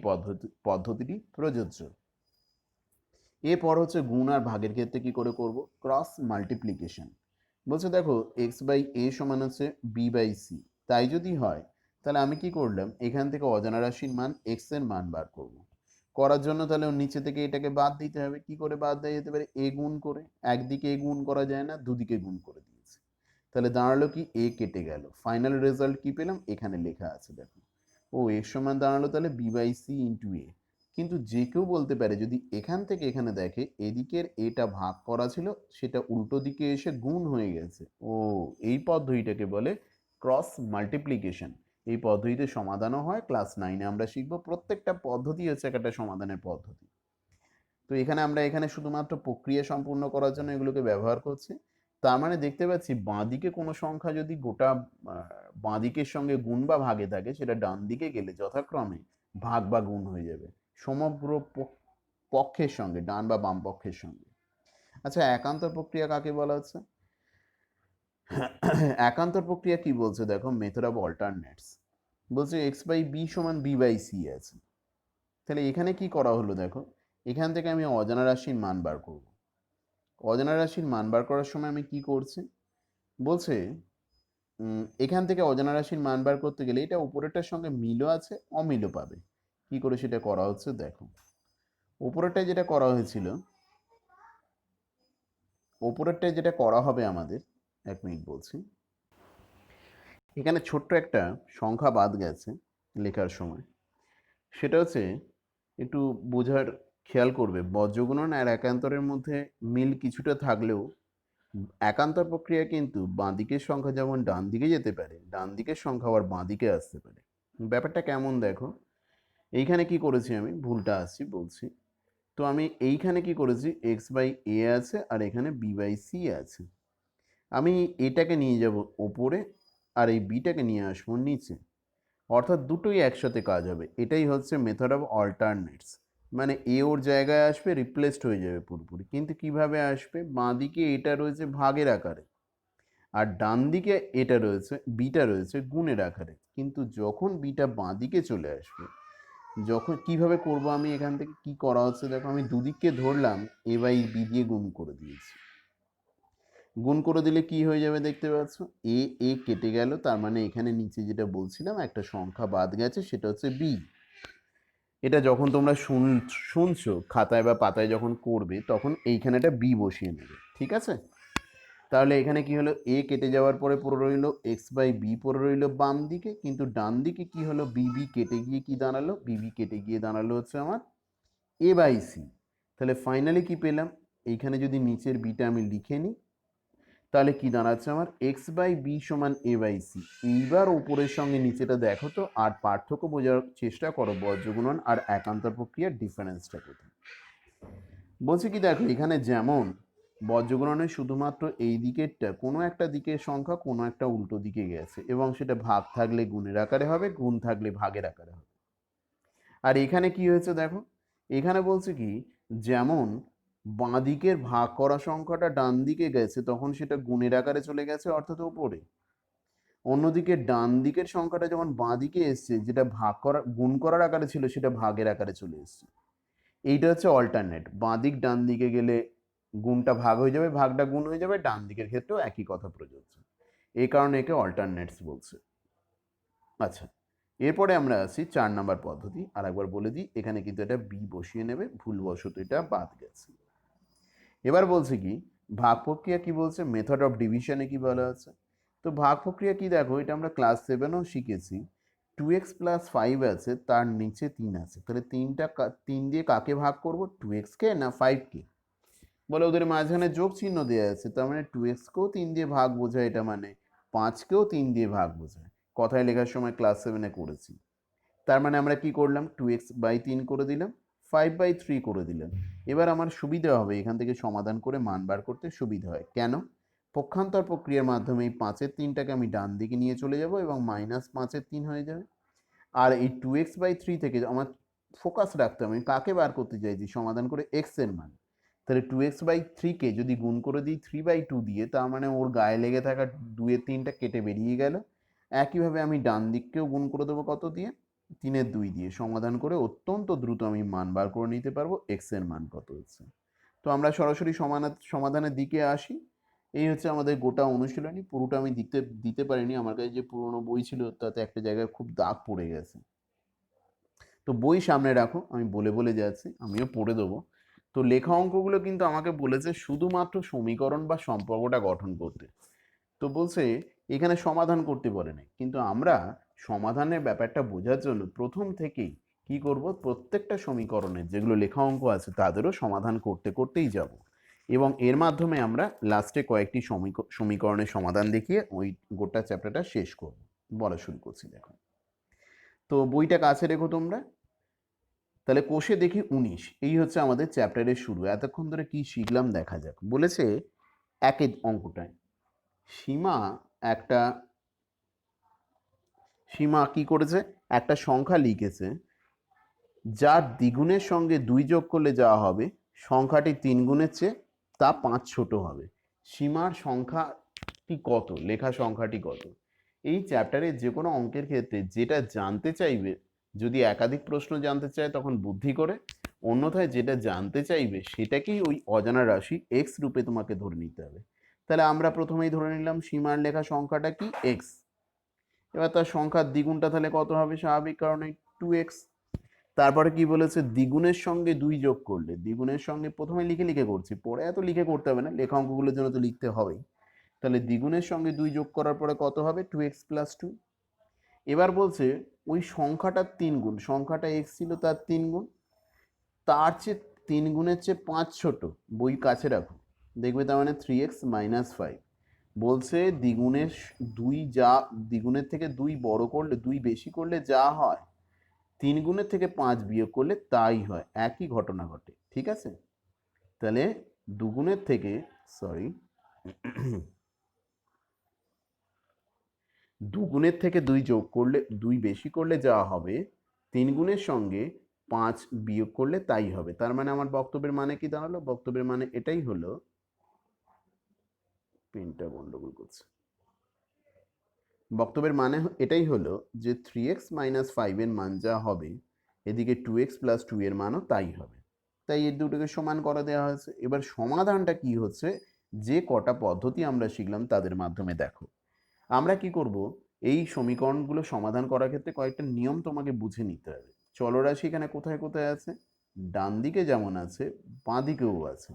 পদ্ধতিটি প্রযোজ্য। এরপর হচ্ছে গুণ আর ভাগের ক্ষেত্রে কি করে করব? Cross multiplication. বলছে দেখো এক্স বাই এ সমান হচ্ছে বি বাই সি। তাই যদি হয় তাহলে আমি কি করলাম? এখান থেকে অজানা রাশির মান এক্স এর মান বার করব। করার জন্য তাহলে ওর নিচে থেকে এটাকে বাদ দিতে হবে। কি করে বাদ দেওয়া যেতে পারে? এ গুণ করে। একদিকে এ গুণ করা যায় না, দুদিকে গুণ করে দিয়েছি। তাহলে দাঁড়ালো কি? এ কেটে গেল। ফাইনাল রেজাল্ট কি পেলাম? এখানে লেখা আছে দেখো। ও এর সমান দাঁড়ালো তাহলে বি বাই সি ইন্টু এ। কিন্তু যে কেউ বলতে পারে যদি এখান থেকে এখানে দেখে এদিকের এটা ভাগ করা ছিল সেটা উল্টো দিকে এসে গুণ হয়ে গেছে। ও এই পদ্ধতিটাকে বলে ক্রস মাল্টিপ্লিকেশন। এই পদ্ধতিতে সমাধানও হয়। ক্লাস 9-এ আমরা শিখবো। প্রত্যেকটা পদ্ধতি হচ্ছে একটা সমাধানের পদ্ধতি। তো এখানে শুধুমাত্র প্রক্রিয়া সম্পূর্ণ করার জন্য এগুলোকে ব্যবহার করছি। তার মানে দেখতে পাচ্ছি বাঁদিকে কোনো সংখ্যা যদি গোটা বাঁদিকের সঙ্গে গুণ বা ভাগে থাকে সেটা ডান দিকে গেলে যথাক্রমে ভাগ বা গুণ হয়ে যাবে সমগ্র পক্ষের সঙ্গে, ডান বা বাম পক্ষের সঙ্গে। আচ্ছা, একান্তর প্রক্রিয়া কাকে বলা হচ্ছে? একান্তর প্রক্রিয়া কি বলছে দেখো, মেথড অফ অল্টারনেটস। বলছে এক্স বাই বি সমান বি বাই সি আছে। তাহলে এখানে কি করা হলো দেখো, এখান থেকে আমি অজানা রাশির মান বার করব। অজানা রাশির মান বার করার সময় আমি কি করছি? বলছে এখান থেকে অজানা রাশির মান বার করতে গেলে এটা উপরেরটার সঙ্গে মিলও আছে, অমিলও পাবে। কি করে সেটা করা হচ্ছে দেখো। উপরেরটায় যেটা করা হয়েছিল, উপরেরটায় যেটা করা হবে আমাদের, 1 মিনিট বলছি। এখানে ছোট্ট একটা সংখ্যা বাদ গেছে লেখার সময়। সেটা হচ্ছে একটু বোঝার খেয়াল করবে। বজ্রগুণন আর একান্তরের মধ্যে মিল কিছুটা থাকলেও একান্তর প্রক্রিয়া কিন্তু বাঁ দিকের সংখ্যা যেমন ডান দিকে যেতে পারে, ডান দিকের সংখ্যা আবার বাঁ দিকে আসতে পারে। ব্যাপারটা কেমন দেখো, এইখানে কি করেছি আমি? ভুলটা আসছি বলছি। তো আমি এইখানে কি করেছি? এক্স বাই এ আছে আর এখানে বি বাই সি আছে। আমি এটাকে নিয়ে যাব ওপরে আর এই বিটাকে নিয়ে আসবো নিচে। অর্থাৎ দুটোই একসাথে কাজ হবে। এটাই হচ্ছে মেথড অফ অল্টারনেটস। মানে এ ওর জায়গায় আসবে, রিপ্লেসড হয়ে যাবে পুরোপুরি। কিন্তু কিভাবে আসবে, বাঁ দিকে এটা রয়েছে ভাগের আকারে, আর ডান দিকে এটা রয়েছে, বিটা রয়েছে গুণের আকারে। কিন্তু যখন বিটা বাঁ দিকে চলে আসবে, যখন কিভাবে করব আমি, এখান থেকে কি করা হচ্ছে দেখো, আমি দুদিককে ধরলাম, এ বাই বি দিয়ে গুণ করে দিয়েছি। গুণ করে দিলে কি হয়ে যাবে দেখতে পাচ্ছ, এ এ কেটে গেল, তার মানে এখানে নিচে যেটা বলছিলাম একটা সংখ্যা বাদ গেছে, সেটা হচ্ছে বি। এটা যখন তোমরা শুনছো খাতায় বা পাতায় যখন করবে, তখন এইখানে একটা বি বসিয়ে নেবে, ঠিক আছে? তাহলে এখানে কি হলো, এ কেটে যাওয়ার পরে পড়ে রইল এক্স বাই বি পড়ে রইল বাম দিকে, কিন্তু ডান দিকে কি হলো, বিবি কেটে গিয়ে কি দাঁড়ালো, বিবি কেটে গিয়ে দাঁড়ালো হচ্ছে আমার এ বাই সি। তাহলে ফাইনালি কি পেলাম, এইখানে যদি নিচের বিটা আমি লিখে নিই, তাহলে কি দাঁড়াচ্ছে আমার, এক্স বাই বি সমান এ বাই সি। এইবার উপরের সঙ্গে নিচেটা দেখো তো, আর পার্থক্য বোঝার চেষ্টা করো, বজ্রগুণন আর একান্তর প্রক্রিয়ার ডিফারেন্সটা কোথায়। বলছি কি দেখো, এখানে যেমন বজ্রগুণনে শুধুমাত্র এই দিকেরটা, কোনো একটা দিকের সংখ্যা কোনো একটা উল্টো দিকে গেছে, এবং সেটা ভাগ থাকলে গুণের আকারে হবে, গুণ থাকলে ভাগের আকারে হবে। আর এখানে কি হয়েছে দেখো, এখানে বলছে কি, যেমন বাঁ দিকের ভাগ করা সংখ্যাটা ডান দিকে গেছে, তখন সেটা গুণের আকারে চলে গেছে, অর্থাৎ উপরে। অন্যদিকে ডান দিকের সংখ্যাটা যখন বাঁ দিকে এসছে, যেটা ভাগ করা গুণ করার আকারে ছিল, সেটা ভাগের আকারে চলে এসছে। এইটা হচ্ছে অল্টারনেট, বাঁ দিক ডান দিকে গেলে গুণটা ভাগ হয়ে যাবে, ভাগটা গুণ হয়ে যাবে, ডান দিকের ক্ষেত্রেও একই কথা প্রযোজ্য। এই কারণে একে অল্টারনেটস বলছে। আচ্ছা, এরপরে আমরা আসি 4 নাম্বার পদ্ধতি। আর একবার বলে দিই, এখানে কিন্তু এটা বি বসিয়ে নেবে, ভুলবশত এটা বাদ গেছে। এবার বলছে কি, ভাগ প্রক্রিয়া কি বলছে, মেথড অফ ডিভিশনে কি বলা আছে। তো ভাগ প্রক্রিয়া কি দেখো, এটা আমরা ক্লাস 7-ও শিখেছি। 2x প্লাস 5 আছে, তার নিচে 3 আছে, তাহলে 3 দিয়ে কাকে ভাগ করব, 2x কে না 5 কে? বলে ওদের মাঝখানে যোগ চিহ্ন দেওয়া আছে, তার মানে 2x কেও 3 দিয়ে ভাগ বোঝায়, এটা মানে 5 কেও 3 দিয়ে ভাগ বোঝায়। কথায় লেখার সময় ক্লাস 7-এ করেছি। তার মানে আমরা কি করলাম, 2x বাই 3 করে দিলাম, 5 বাই 3 করে দিলাম। এবার আমার সুবিধা হবে, এখান থেকে সমাধান করে মান বার করতে সুবিধা হয়। কেন? পক্ষান্তর প্রক্রিয়ার মাধ্যমে এই 5-এর 3টাকে আমি ডান দিকে নিয়ে চলে যাব, এবং মাইনাস 5-এর 3 হয়ে যাবে। আর এই 2x বাই 3 থেকে আমার ফোকাস রাখতে হবে, আমি কাকে বার করতে চাইছি, সমাধান করে x এর মান। তাহলে 2x বাই 3 কে যদি গুণ করে দিই 3 বাই 2 দিয়ে, তার মানে ওর গায়ে লেগে থাকা 2-এর 3টা কেটে বেরিয়ে গেল। একইভাবে আমি ডান দিককেও গুণ করে দেবো কত দিয়ে, 3-এর 2 দিয়ে। সমাধান করে অত্যন্ত দ্রুত আমি মান বার করে নিতে পারবো x এর মান কত হচ্ছে। তো আমরা সরাসরি সমাধানের দিকে আসি। এই হচ্ছে আমাদের গোটা অনুশীলনী। পুরোটা আমি দিতে পারিনি, আমার কাছে যে পুরোনো বই ছিল তাতে একটা জায়গায় খুব দাগ পড়ে গেছে। তো বই সামনে রাখো, আমি বলে বলে যাচ্ছি, আমিও পড়ে দেবো। তো লেখা অঙ্কগুলো কিন্তু আমাকে বলেছে শুধুমাত্র সমীকরণ বা সম্পর্কটা গঠন করতে। তো বলছে এখানে সমাধান করতে বলে নাই, কিন্তু আমরা সমাধানের ব্যাপারটা বোঝার জন্য প্রথম থেকেই কি করব, প্রত্যেকটা সমীকরণের যেগুলো লেখা অঙ্ক আছে তাদেরও সমাধান করতে করতেই যাব, এবং এর মাধ্যমে আমরা লাস্টে কয়েকটি সমীকরণের সমাধান দেখিয়ে ওই গোটা চ্যাপ্টারটা শেষ করব। বলা শুরু করছি দেখো। তো বইটা কাছে রেখো তোমরা। তাহলে কোষে দেখি 19, এই হচ্ছে আমাদের চ্যাপ্টারের শুরু। এতক্ষণ ধরে কি শিখলাম দেখা যাক। বলেছে একের অঙ্কটায় সীমা একটা সীমা কি করেছে, একটা সংখ্যা লিখেছে, যার দ্বিগুণের সঙ্গে 2 যোগ করলে যা হবে, সংখ্যাটি 3 গুণের চেয়ে তা 5 ছোট হবে। সীমার সংখ্যাটি কত, লেখা সংখ্যাটি কত। এই চ্যাপ্টারে যে কোনো অঙ্কের ক্ষেত্রে যেটা জানতে চাইবে, যদি একাধিক প্রশ্ন জানতে চায় তখন বুদ্ধি করে, অন্যথায় যেটা জানতে চাইবে সেটাকেই ওই অজানা রাশি এক্স রূপে তোমাকে ধরে নিতে হবে। তাহলে আমরা প্রথমেই ধরে নিলাম সীমার লেখা সংখ্যাটা কি, এক্স। এবার তার সংখ্যার দ্বিগুণটা তাহলে কত হবে, স্বাভাবিক কারণে 2x। তারপরে কি বলেছে, দ্বিগুণের সঙ্গে 2 যোগ করলে, দ্বিগুণের সঙ্গে প্রথমে লিখে লিখে করছি, পরে এত লিখে করতে হবে না, লেখা অঙ্কগুলোর জন্য তো লিখতে হবেই। তাহলে দ্বিগুণের সঙ্গে 2 যোগ করার পরে কত হবে, 2x প্লাস 2। এবার বলছে ওই সংখ্যাটার 3 গুণ, সংখ্যাটা x ছিল তার 3 গুণ, তার চেয়ে 3 গুণের চেয়ে 5 ছোট, বই কাছে রাখো, দেখবে তার মানে 3x মাইনাস 5। বলছে দ্বিগুণের 2 যা, দ্বিগুণের থেকে 2 বড় করলে, 2 বেশি করলে যা হয়, 3 গুণের থেকে 5 বিয়োগ করলে তাই হয়, একই ঘটনা ঘটে, ঠিক আছে? তাহলে দুগুণের থেকে, সরি, দুগুণের থেকে 2 যোগ করলে, 2 বেশি করলে যা হবে, 3 গুণের সঙ্গে 5 বিয়োগ করলে তাই হবে। তার মানে আমার বক্তব্যের মানে কি দাঁড়ালো? বক্তব্যের মানে এটাই হলো, পেনটা গন্ডগোল করছে। বক্তব্যের মানে এটাই হলো যে 3x মাইনাস 5 এর মান যা হবে, এদিকে 2x প্লাস 2 এর মানও তাই হবে। তাই এর দুটোকে সমান করে দেওয়া হয়েছে। এবার সমাধানটা কি হচ্ছে, যে কটা পদ্ধতি আমরা শিখলাম তাদের মাধ্যমে দেখো। আমরা কি করব, এই সমীকরণগুলো সমাধান করার ক্ষেত্রে কয়েকটা নিয়ম তোমাকে বুঝে নিতে হবে। চলরাশি এখানে কোথায় কোথায় আছে? ডান দিকে যেমন আছে, বাঁ দিকেও আছে।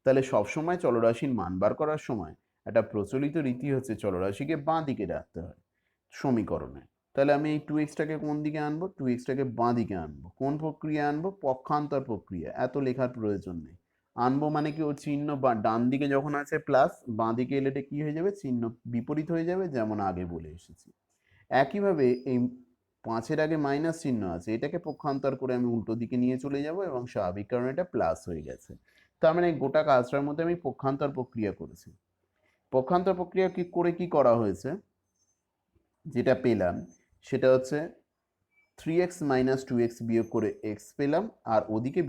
তাহলে সবসময় চলরাশির মান বার করার সময় একটা প্রচলিত রীতি হচ্ছে চলরাশিকে বাঁ দিকে রাখতে হয় সমীকরণে। তাহলে আমি এই 2x-টাকে কোন দিকে আনবো? 2x-টাকে বাঁ দিকে আনবো। কোন প্রক্রিয়া আনবো? পক্ষান্তর প্রক্রিয়া। এত লেখার প্রয়োজন নেই। আনবো মানে কি, ওর চিহ্ন বা ডান দিকে যখন আছে প্লাস, বাঁ দিকে এলে এটা কি হয়ে যাবে? চিহ্ন বিপরীত হয়ে যাবে, যেমন আগে বলে এসেছি। একইভাবে এই 5-এর আগে মাইনাস চিহ্ন আছে, এটাকে পক্ষান্তর করে আমি উল্টো দিকে নিয়ে চলে যাব এবং স্বাভাবিক কারণে এটা প্লাস হয়ে গেছে। তার মানে গোটা কাজটার মধ্যে আমি পক্ষান্তর প্রক্রিয়া করেছি। পক্ষান্তর প্রক্রিয়া কি করে কি করা হয়েছে, যেটা পেলাম সেটা হচ্ছে 3x মাইনাস 2x বিয়োগ করে x পেলাম, আর ওদিকে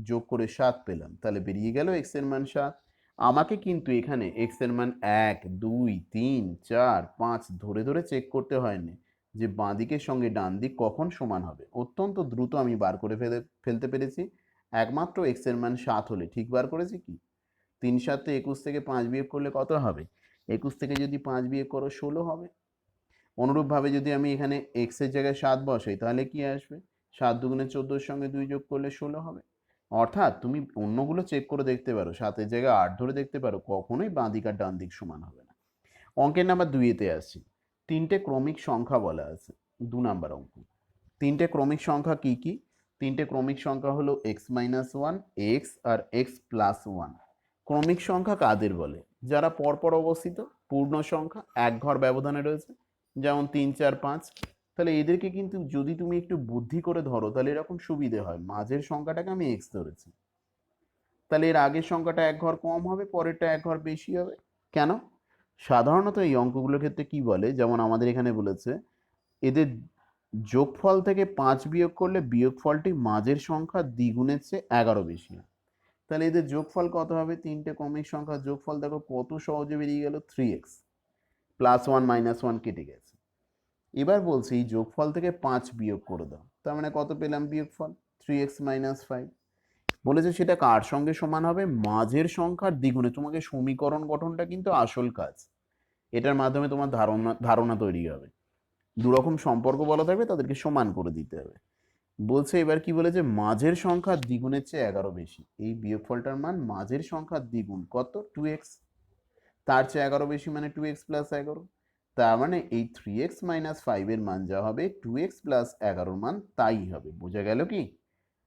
যোগ করে 7 পেলাম। তাহলে বেরিয়ে গেল x এর মান 7। আমাকে কিন্তু এখানে x এর মান 1 2 3 4 5 ধরে ধরে চেক করতে হয়নি যে বাঁ দিকের সঙ্গে ডান দিক কখন সমান হবে। অত্যন্ত দ্রুত আমি বার করে ফেলতে পেরেছি। একমাত্র x এর মান 7 হলে ঠিক বার করেছি কি। 3 7 21 থেকে 5 বিয়োগ করলে কত হবে? 21 থেকে যদি 5 বিয়োগ করো 16 হবে। অনুরূপভাবে যদি আমি এখানে x এর জায়গায় 7 বসাই তাহলে কি আসবে? 7 দুগুণে 14 এর সঙ্গে 2 যোগ করলে 16 হবে। অর্থাৎ তুমি অন্যগুলো চেক করে দেখতে পারো, 7 এর জায়গায় 8 ধরে দেখতে পারো, কখনোই বাঁ দিক আর ডান দিক সমান হবে না। অঙ্কের নাম্বার 2-তে আসছি। 3টে ক্রমিক সংখ্যা বলা আছে, 2 নাম্বার অঙ্ক। 3টে ক্রমিক সংখ্যা কি কি? 3টে ক্রমিক সংখ্যা হলো x মাইনাস 1, x আর x প্লাস 1। ক্রমিক সংখ্যা কাদের বলে? যারা পরপর অবস্থিত, পূর্ণ সংখ্যা, এক ঘর ব্যবধানে রয়েছে, যেমন 3 4 5। তাহলে এদেরকে কিন্তু যদি তুমি একটু বুদ্ধি করে ধরো তাহলে এরকম সুবিধে হয়। মাঝের সংখ্যাটাকে আমি x ধরেছি, তাহলে এর আগের সংখ্যাটা এক ঘর কম হবে, পরেরটা এক ঘর বেশি হবে। কেন? সাধারণত এই অঙ্কগুলোর ক্ষেত্রে কি বলে, যেমন আমাদের এখানে বলেছে এদের যোগফল থেকে 5 বিয়োগ করলে বিয়োগফলটি মাঝের সংখ্যা দ্বিগুণের চেয়ে 11 বেশি হয়। তাহলে এদের যোগফল কত হবে? 3টে ক্রমিক সংখ্যার যোগফল দেখো কত সহজে বেরিয়ে গেল, 3x প্লাস 1 মাইনাস 1 কেটে গেছে। এবার বলছি এই যোগফল থেকে 5 বিয়োগ করে দাও, তার মানে কত পেলাম বিয়োগফল? 3x minus 5। বলেছে সেটা কার সঙ্গে সমান হবে? মাঝের সংখ্যার দ্বিগুণে। তোমাকে সমীকরণ গঠনটা কিন্তু আসল কাজ, এটার মাধ্যমে তোমার ধারণা তৈরি হবে। দুরকম সম্পর্ক বলা থাকবে, তাদেরকে সমান করে দিতে হবে। বলছে এবার কি বলেছে, মাঝের সংখ্যা দ্বিগুণের চেয়ে 11 বেশি। এই বিয়োগফলটার মান মাঝের সংখ্যা দ্বিগুণ, কত? 2x। তার চেয়ে 11 বেশি মানে 2x প্লাস 11। তার মানে এই 3x মাইনাস 5 এর মান যা হবে 2x প্লাস 11 মান তাই হবে। বোঝা গেল কি?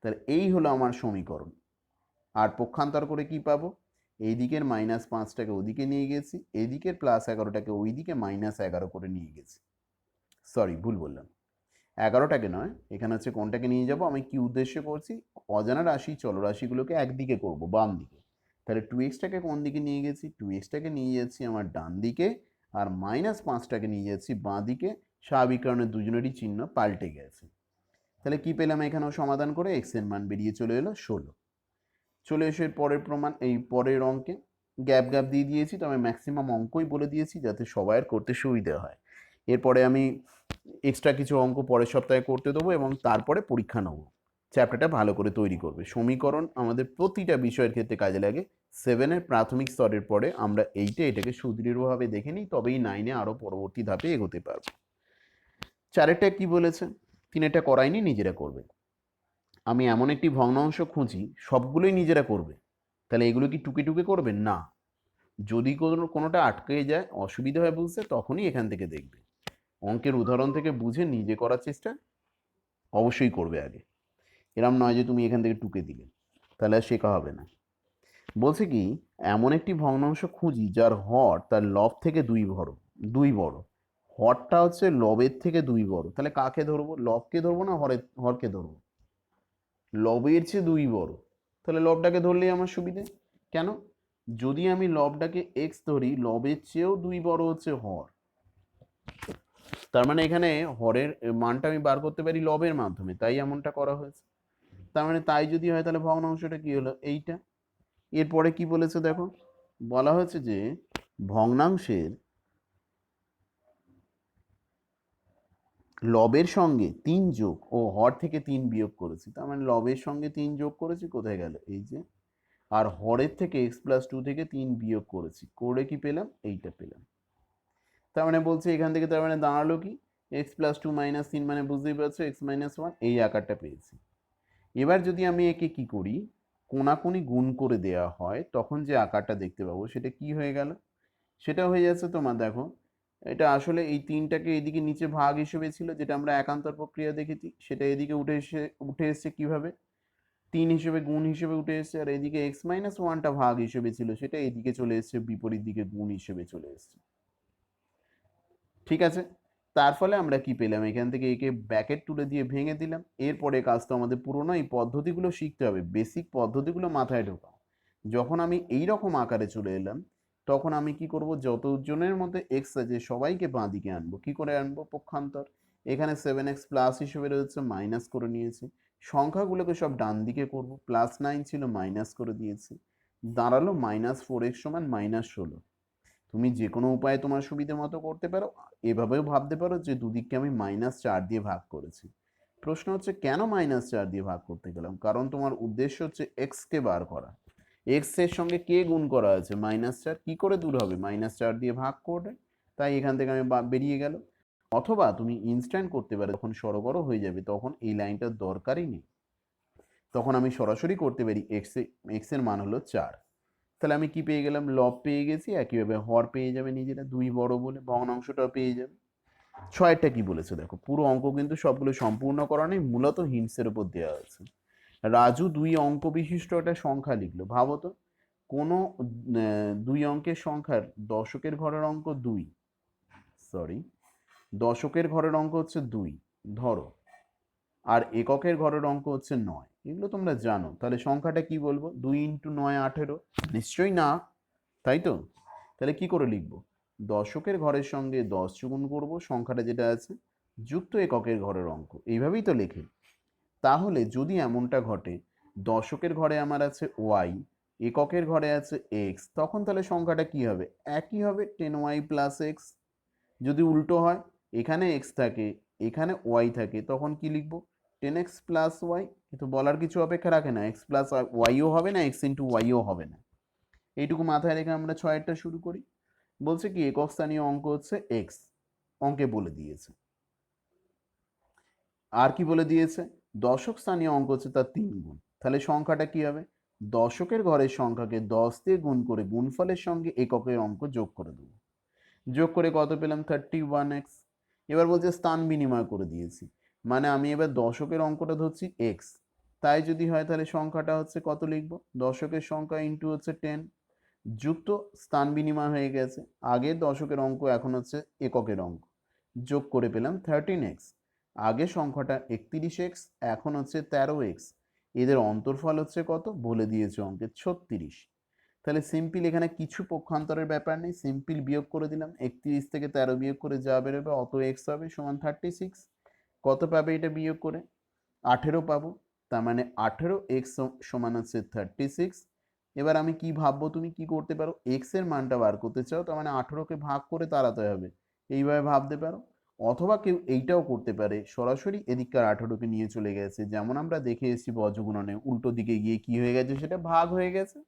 তাহলে এই হলো আমার সমীকরণ। আর পক্ষান্তর করে কি পাবো? এই দিকের মাইনাস 5টাকে ওদিকে নিয়ে গেছি, এদিকের প্লাস 11টাকে ওই দিকে মাইনাস 11 করে নিয়ে গেছি। সরি, ভুল বললাম, 11টাকে নয়, এখানে হচ্ছে কোনটাকে নিয়ে যাব, আমি কি উদ্দেশ্যে করছি, অজানা রাশি চলরাশিগুলোকে একদিকে করব, বাম দিকে। তাহলে 2x-টাকে কোন দিকে নিয়ে গেছি? 2x-টাকে নিয়ে যাচ্ছি আমার ডান দিকে, আর মাইনাস 5টাকে নিয়ে যাচ্ছি বাঁ দিকে। স্বাভাবিক কারণে দুজনেরই চিহ্ন পাল্টে গেছে। তাহলে কি পেলাম এখানেও সমাধান করে? x এর মান বেরিয়ে চলে এলো 16। চলে এসে পরের প্রমাণ, এই পরের অঙ্কে গ্যাপ গ্যাপ দিয়ে দিয়েছি, তবে ম্যাক্সিমাম অঙ্কই বলে দিয়েছি যাতে সবাইয়ের করতে সুবিধা হয়। এরপরে আমি এক্সট্রা কিছু অঙ্ক পরের সপ্তাহে করতে দেবো এবং তারপরে পরীক্ষা নেবো। চ্যাপ্টারটা ভালো করে তৈরি করবে। সমীকরণ আমাদের প্রতিটা বিষয়ের ক্ষেত্রে কাজে লাগে। 7-এর প্রাথমিক স্তরের পরে আমরা 8-এ এটাকে সুদৃঢ়ভাবে দেখে নিই, তবেই 9-এ আরও পরবর্তী ধাপে এগোতে পারবো। 4-এরটা কি বলেছে? 3-এটা করাইনি, নিজেরা করবে। আমি এমন একটি ভগ্নাংশ খুঁজি, সবগুলোই নিজেরা করবে। তাহলে এগুলো কি টুকে টুকে করবে? না। যদি কোনোটা আটকে যায়, অসুবিধা হয় বুঝতে, তখনই এখান থেকে দেখবে। অঙ্কের উদাহরণ থেকে বুঝে নিজে করার চেষ্টা অবশ্যই করবে আগে। এরম নয় যে তুমি এখান থেকে টুকে দিলে, তাহলে আর শেখা হবে না। বলছে কি, এমন একটি ভগ্নাংশ খুঁজি যার হর তার লব থেকে 2 বড়। হরটা হচ্ছে লবের থেকে 2 বড়। তাহলে কাকে ধরবো? লবকে ধরবো না হরকে ধরবো? লবের চেয়ে 2 বড়। তাহলে লবটাকে ধরলেই আমার সুবিধে। কেন? যদি আমি লবটাকে x ধরি, লবের চেয়েও 2 বড় হচ্ছে হর। তার মানে এখানে হরের মানটা আমি বার করতে পারি লবের মাধ্যমে, তাই এমনটা করা হয়েছে। তার মানে তাই যদি হয় তাহলে ভগ্নাংশটা কি হলো এইটা। এরপরে কি বলেছে দেখো, বলা হয়েছে যে ভগ্নাংশের লবের সঙ্গে 3 যোগ ও হর থেকে 3 বিয়োগ করেছি। তার মানে লবের সঙ্গে 3 যোগ করেছি, কোথায় গেল এই যে, আর হরের থেকে x+2 থেকে 3 বিয়োগ করেছি, করে কি পেলাম, এইটা পেলাম। তার মানে বলছে এখান থেকে তার মানে দাঁড়ালো কি, x+2 - 3 মানে বুঝতেই পারছো x-1, এই আকারটা পেয়েছি। এবার যদি আমি একে কি করি, কোনাকুনি গুণ করে দেওয়া হয়, তখন যে আকারটা দেখতে পাবো সেটা কি হয়ে গেল, সেটা হয়ে যাচ্ছে তোমার দেখো, এটা আসলে এই 3টাকে এদিকে নিচে ভাগ হিসেবে ছিল, যেটা আমরা একান্তর প্রক্রিয়া দেখেছি, সেটা এদিকে উঠে এসছে কিভাবে, 3 হিসেবে গুণ হিসেবে উঠে এসছে, আর এদিকে x-1টা ভাগ হিসেবে ছিল, সেটা এদিকে চলে এসছে বিপরীত দিকে গুণ হিসেবে চলে এসছে। ঠিক আছে, তার ফলে আমরা কি পেলাম, এখান থেকে একে ব্র্যাকেট তুলে দিয়ে ভেঙে দিলাম। এরপরে কাজ তো আমাদের পুরোনো এই পদ্ধতিগুলো শিখতে হবে, বেসিক পদ্ধতিগুলো মাথায় ঢোকাও। যখন আমি এই রকম আকারে চলে এলাম, তখন আমি কি করব, যতজনের মধ্যে এক্স আছে সবাইকে বাঁ দিকে আনবো। কি করে আনবো, পক্ষান্তর। এখানে 7x প্লাস হিসেবে রয়েছে, মাইনাস করে নিয়েছি। সংখ্যাগুলোকে সব ডান দিকে করব, +9 ছিল মাইনাস করে দিয়েছি, দাঁড়ালো -4x সমান -16। তুমি যে কোনো উপায়ে তোমার সুবিধা মতো করতে পারো, এভাবেও ভাবতে পারো যে দুদিককে আমি -4 দিয়ে ভাগ করেছি। প্রশ্ন হচ্ছে কেন -4 দিয়ে ভাগ করতে গেলাম, কারণ তোমার উদ্দেশ্য হচ্ছে এক্স কে বার করা। এক্স এর সঙ্গে কে গুণ করা আছে, -4, কি করে দূর হবে, -4 দিয়ে ভাগ করে, তাই এখান থেকে আমি বেরিয়ে গেল। অথবা তুমি ইনস্ট্যান্ট করতে পারো, যখন সরগর হয়ে যাবে তখন এই লাইনটার দরকারই নেই, তখন আমি সরাসরি করতে পারি এক্স এর মান হলো 4। তাহলে আমি কি পেয়ে গেলাম, লব পেয়ে গেছি, একইভাবে হর পেয়ে যাবে নিজেরা, 2 বড় বলে ভগ্নাংশটাও পেয়ে যাবে। 6টা কি বলেছে দেখো, পুরো অঙ্ক কিন্তু সবগুলো সম্পূর্ণ করা নেই, মূলত হিন্টসের উপর দেওয়া আছে। রাজু 2 অঙ্ক বিশিষ্ট একটা সংখ্যা লিখলো, ভাবো তো, কোনো 2 অঙ্কের সংখ্যার দশকের ঘরের অঙ্ক 2, সরি, দশকের ঘরের অঙ্ক হচ্ছে 2 ধরো, আর এককের ঘরের অঙ্ক হচ্ছে 9, এগুলো তোমরা জানো। তাহলে সংখ্যাটা কি বলবো, 2 × 9 18, নিশ্চয়ই না, তাই তো। তাহলে কি করে লিখবো, দশকের ঘরের সঙ্গে 10 গুণ করবো, সংখ্যাটা যেটা আছে, যুক্ত এককের ঘরের অঙ্ক, এইভাবেই তো লেখে। তাহলে যদি এমনটা ঘটে, দশকের ঘরে আমার আছে ওয়াই, এককের ঘরে আছে এক্স, তখন তাহলে সংখ্যাটা কি হবে, একই হবে, 10y + x। যদি উল্টো হয়, এখানে এক্স থাকে, এখানে ওয়াই থাকে, তখন কি লিখবো, 10x + y। কিন্তু বলার কিছু অপেক্ষা রাখে না, x + yও হবে না, x × yও হবে না। এইটুকু মাথায় রেখে আমরা 6এরটা শুরু করি। বলছে কি, একক স্থানীয় অঙ্ক হচ্ছে এক্স, অঙ্কে বলে দিয়েছে। আর কি বলে দিয়েছে, দশক স্থানীয় অঙ্ক হচ্ছে তার 3 গুণ। তাহলে সংখ্যাটা কি হবে, দশকের ঘরের সংখ্যাকে 10 দিয়ে গুণ করে গুণফলের সঙ্গে এককের অঙ্ক যোগ করে দেবো। যোগ করে কত পেলাম, 31x। এবার বলছে স্থান বিনিময় করে দিয়েছি, মানে আমি এবার দশকের অঙ্কটা ধরছি এক্স, তাই যদি হয় তাহলে সংখ্যাটা হচ্ছে কত লিখবো, দশকের সংখ্যা ইন্টু হচ্ছে 10, যুক্ত স্থান বিনিময় হয়ে গেছে, আগের দশকের অঙ্ক এখন হচ্ছে এককের অঙ্ক, যোগ করে পেলাম 13x। আগে সংখ্যাটা 31x, এখন হচ্ছে 13x, এদের অন্তর্ফল হচ্ছে কত বলে দিয়েছে অঙ্কে, 36। তাহলে সিম্পল, এখানে কিছু পক্ষান্তরের ব্যাপার নেই, সিম্পল বিয়োগ করে দিলাম, 31 থেকে 13 বিয়োগ করে যা বেরোবে অত এক্স হবে সমান 36। কত পাবে এটা বিয়োগ করে, 18 পাবো। তার মানে 18x সমান হচ্ছে 36। এবার আমি কি ভাববো, তুমি কি করতে পারো, এক্স এর মানটা বার করতে চাও, তার মানে 18কে ভাগ করে তাড়াতে হবে, এইভাবে ভাবতে পারো। অথবা কেউ এইটাও করতে পারে, সরাসরি এদিককার 18কে নিয়ে চলে গেছে, যেমন আমরা দেখে এসেছি বজ্রগুণনে, উল্টো দিকে গিয়ে কি হয়ে গেছে, সেটা ভাগ হয়ে গেছে,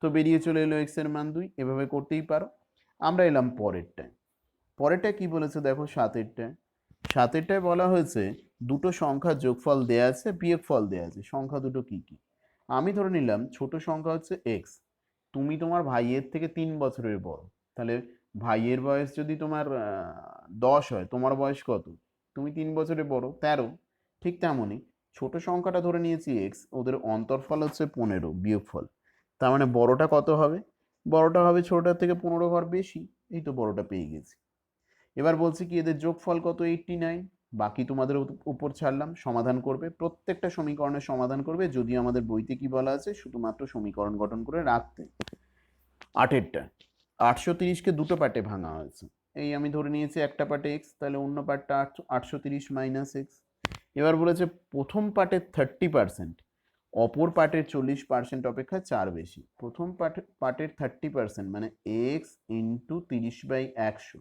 তো বেরিয়ে চলে এলো এক্স এর মান 2, এভাবে করতেই পারো। আমরা এলাম পরেরটায়। পরেরটা কি বলেছে দেখো, 7এরটায়। 7এরটায় বলা হয়েছে দুটো সংখ্যার যোগফল দেয়া আছে, বিয়োগফল দেয়া আছে, সংখ্যা দুটো কি কি। আমি ধরে নিলাম ছোট সংখ্যা হচ্ছে এক্স, তুমি তোমার ভাইয়ের থেকে 3 বছরের বড়, তাহলে ভাইয়ের বয়স যদি তোমার 10 হয়, তোমার বয়স কত, তুমি 3 বছরের বড়, 13। ঠিক তেমনই ছোট সংখ্যাটা ধরে নিয়েছি এক্স, ওদের অন্তর্ফল হচ্ছে 15 বিয়োগফল, তার মানে বড়টা কত হবে, বড়টা হবে ছোটটার থেকে 15 ঘর বেশি, এই তো বড়টা পেয়ে গেছি। এবার বলছি কি, এদের যোগফল কত, 89। বাকি তোমাদের উপর ছাড়লাম, সমাধান করবে, প্রত্যেকটা সমীকরণের সমাধান করবে, যদিও আমাদের বইতে কি বলা আছে, শুধুমাত্র সমীকরণ গঠন করে রাখতে। 8এরটা, 830কে দুটো পার্টে ভাঙা হয়েছে, এই আমি ধরে নিয়েছি একটা পার্টে এক্স, তাহলে অন্য পার্টটা 830 - x। এবার বলেছে প্রথম পার্টের 30% অপর পার্টের 40% অপেক্ষা 4 বেশি। প্রথম পার্টের 30% মানে এক্স ইন্টু 30/100।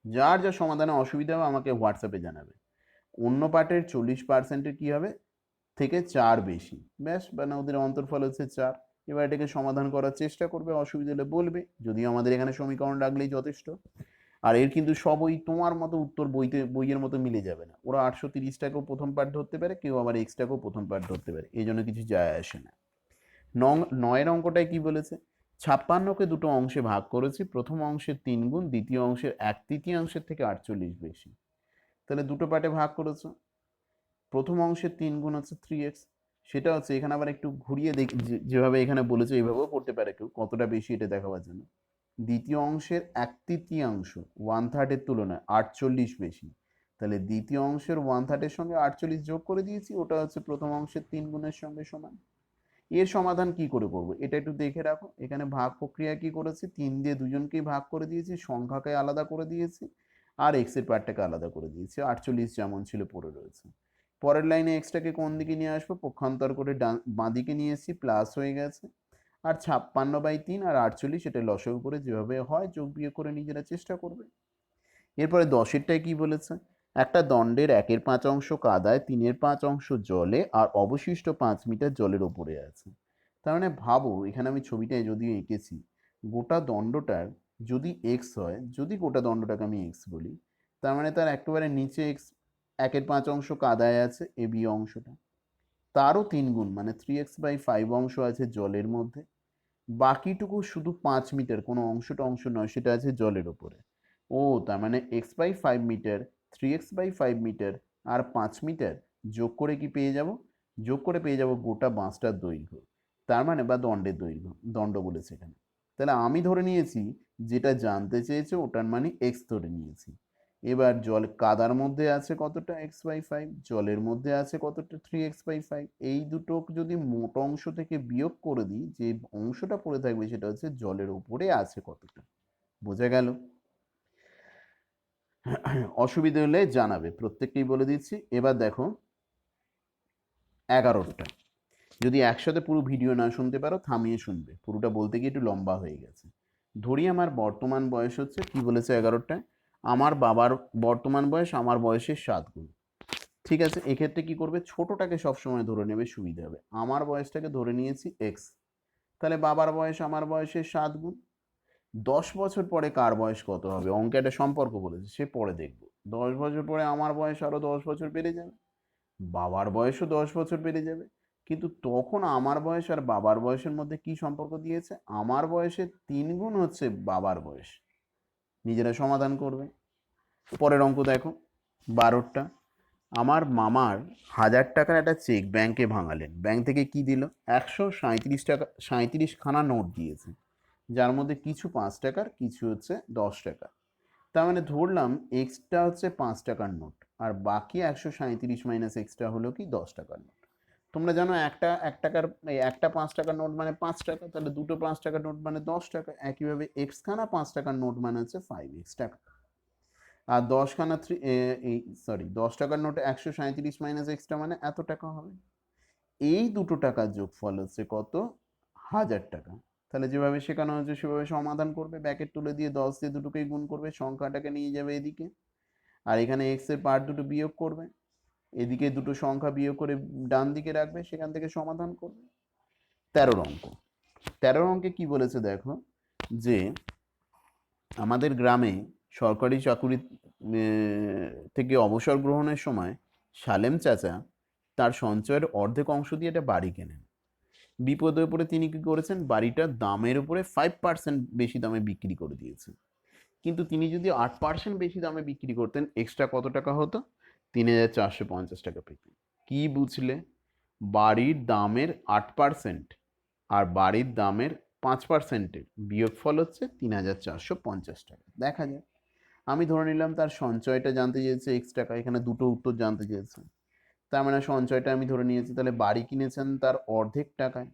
যার যা সমাধানে অসুবিধা হবে আমাকে হোয়াটসঅ্যাপে জানাবে। অন্য পার্টের 40%-এর কি হবে, থেকে 4 বেশি, ব্যাস, মানে ওদের অন্তর্ফল হচ্ছে 4। এবার এটাকে সমাধান করার চেষ্টা করবে, অসুবিধা হলে বলবে, যদিও আমাদের এখানে সমীকরণ রাখলেই যথেষ্ট। আর এর কিন্তু সবই তোমার মতো উত্তর বইয়ের মতো মিলে যাবে না। ওরা 830টাকেও প্রথম পার্ট ধরতে পারে, কেউ আবার এক্সটাকেও প্রথম পার্ট ধরতে পারে, এই জন্য কিছু যায় আসে না। 9-এর অঙ্কটায় কি বলেছে, 56কে দুটো অংশে ভাগ করেছি, প্রথম অংশের 3 গুণ, দ্বিতীয় অংশের 1/3 থেকে 48 বেশি। তাহলে দুটো পার্টে ভাগ করেছো, প্রথম অংশের 3 গুণ হচ্ছে 3x, সেটা হচ্ছে এখানে আবার একটু ঘুরিয়ে দেখি, যেভাবে এখানে বলেছে এইভাবেও করতে পারে কেউ, কতটা বেশি এটা দেখাবার জন্য। দ্বিতীয় অংশের 1/3, 1/3-এর তুলনায় 48 বেশি, তাহলে দ্বিতীয় অংশের 1/3-এর সঙ্গে 48 যোগ করে দিয়েছি, ওটা হচ্ছে প্রথম অংশের 3 গুণের সঙ্গে সমান। এর সমাধান কি করে করবো এটা একটু দেখে রাখো। এখানে ভাগ প্রক্রিয়া কি করেছি, 3 দিয়ে দুজনকেই ভাগ করে দিয়েছি, সংখ্যাকে আলাদা করে দিয়েছি, আর এক্স এর পার্টটাকে আলাদা করে দিয়েছি, 48 যেমন ছিল পড়ে রয়েছে। পরের লাইনে এক্সটাকে কোন দিকে নিয়ে আসবো, পক্ষান্তর করে বাঁ দিকে নিয়ে এসেছি, প্লাস হয়ে গেছে। আর 56/3 আর 48 এটা লসের উপরে যেভাবে হয় যোগ বিয়োগ করে নিজেরা চেষ্টা করবে। এরপরে 10-এরটায় কি বলেছে, একটা দণ্ডের 1/5 কাদায়, 3/5 জলে, আর অবশিষ্ট 5 মিটার জলের ওপরে আছে। তার মানে ভাবো, এখানে আমি ছবিটায় যদিও এঁকেছি, গোটা দণ্ডটার যদি এক্স হয়, যদি গোটা দণ্ডটাকে আমি এক্স বলি, তার মানে তার একেবারে নিচে এক্স 1/5 কাদায় আছে, এ বি অংশটা, তারও 3 গুণ মানে 3x/5 অংশ আছে জলের মধ্যে, বাকিটুকু শুধু 5 মিটার, কোনো অংশ নয়, সেটা আছে জলের ওপরে। ও তার মানে x/5 মিটার, 3x/5 মিটার আর 5 মিটার যোগ করে কি পেয়ে যাব, যোগ করে পেয়ে যাব গোটা বাঁশটার দৈর্ঘ্য, তার মানে বা দণ্ডের দৈর্ঘ্য, দণ্ড বলেছে এখানে। তাহলে আমি ধরে নিয়েছি যেটা জানতে চেয়েছে ওটার মানে x ধরে নিয়েছি। এবার জল কাদার মধ্যে আছে কতটা, x/5, জলের মধ্যে আছে কতটা, 3x/5। এই দুটো যদি মোট অংশ থেকে বিয়োগ করে দিই, যে অংশটা পড়ে থাকবে সেটা হচ্ছে জলের উপরে আছে কতটা। বোঝা গেল? অসুবিধা হলে জানাবে, প্রত্যেককেই বলে দিচ্ছি। এবার দেখো 11টা, যদি একসাথে পুরো ভিডিও না শুনতে পারো থামিয়ে শুনবে, পুরোটা বলতে গিয়ে একটু লম্বা হয়ে গেছে। ধরি আমার বর্তমান বয়স হচ্ছে, কি বলেছে 11টায়, আমার বাবার বর্তমান বয়স আমার বয়সের 7 গুণ। ঠিক আছে, এক্ষেত্রে কি করবে, ছোটটাকে সবসময় ধরে নেবে, সুবিধা হবে। আমার বয়সটাকে ধরে নিয়েছি এক্স, তাহলে বাবার বয়স আমার বয়সের 7 গুণ। 10 বছর পরে কার বয়স কত হবে, অঙ্কে একটা সম্পর্ক বলেছে, সে পরে দেখবো। 10 বছর পরে আমার বয়স আরো 10 বছর বেড়ে যাবে, বাবার বয়সও 10 বছর বেড়ে যাবে। কিন্তু তখন আমার বয়স আর বাবার বয়সের মধ্যে কি সম্পর্ক দিয়েছে, আমার বয়সের 3 গুণ হচ্ছে বাবার বয়স। নিজেরা সমাধান করবে। পরের অঙ্ক দেখো 12টা, আমার মামার 1000 টাকার একটা চেক ব্যাংকে ভাঙালেন, ব্যাংক থেকে কি দিল, 137 টাকা, 37খানা নোট দিয়েছে, যার মধ্যে কিছু 5 টাকার, কিছু হচ্ছে 10 টাকা। তার মানে ধরলাম এক্সট্রা হচ্ছে 5 টাকার নোট, আর বাকি 137 মাইনাস এক্সট্রা হলো কি 10 টাকার নোট। তোমরা জানো একটা 5 টাকার নোট মানে 5 টাকা, তাহলে দুটো 5 টাকার নোট মানে 10 টাকা। একইভাবে এক্স খানা 5 টাকার নোট মানে হচ্ছে 5x টাকা। আর 10খানা সরি 10 টাকার নোটে 137 মাইনাস এক্সট্রা মানে এত টাকা হবে। এই দুটো টাকার যোগফল হচ্ছে কত, 1000 টাকা। তাহলে যেভাবে শেখানো হচ্ছে সেভাবে সমাধান করবে, ব্যাকেট তুলে দিয়ে 10 দিয়ে দুটোকেই গুণ করবে, সংখ্যাটাকে নিয়ে যাবে এদিকে, আর এখানে এক্স এর পার্ট দুটো বিয়োগ করবে, এদিকে দুটো সংখ্যা বিয়োগ করে ডান দিকে রাখবে, সেখান থেকে সমাধান করবে। 13 অঙ্ক, 13 অঙ্কে কি বলেছে দেখো, যে আমাদের গ্রামে সরকারি চাকুরি থেকে অবসর গ্রহণের সময় সালেম চাচা তার সঞ্চয়ের অর্ধেক অংশ দিয়ে একটা বাড়ি কেনেন। বিপদের উপরে তিনি কি করেছেন, বাড়িটার দামের উপরে 5% বেশি দামে বিক্রি করে দিয়েছেন। কিন্তু তিনি যদি 8% বেশি দামে বিক্রি করতেন, এক্সট্রা কত টাকা হতো, 3450 টাকা পেতেন। কি বুঝলে, বাড়ির দামের 8% আর বাড়ির দামের 5%-এর বিয়োগফল হচ্ছে 3450 টাকা। দেখা যায়, আমি ধরে নিলাম তার সঞ্চয়টা জানতে চেয়েছে x টাকা, এখানে দুটো উত্তর জানতে চেয়েছে, তার মানে সঞ্চয়টা আমি ধরে নিয়েছি, তাহলে বাড়ি কিনেছেন তার অর্ধেক টাকায়।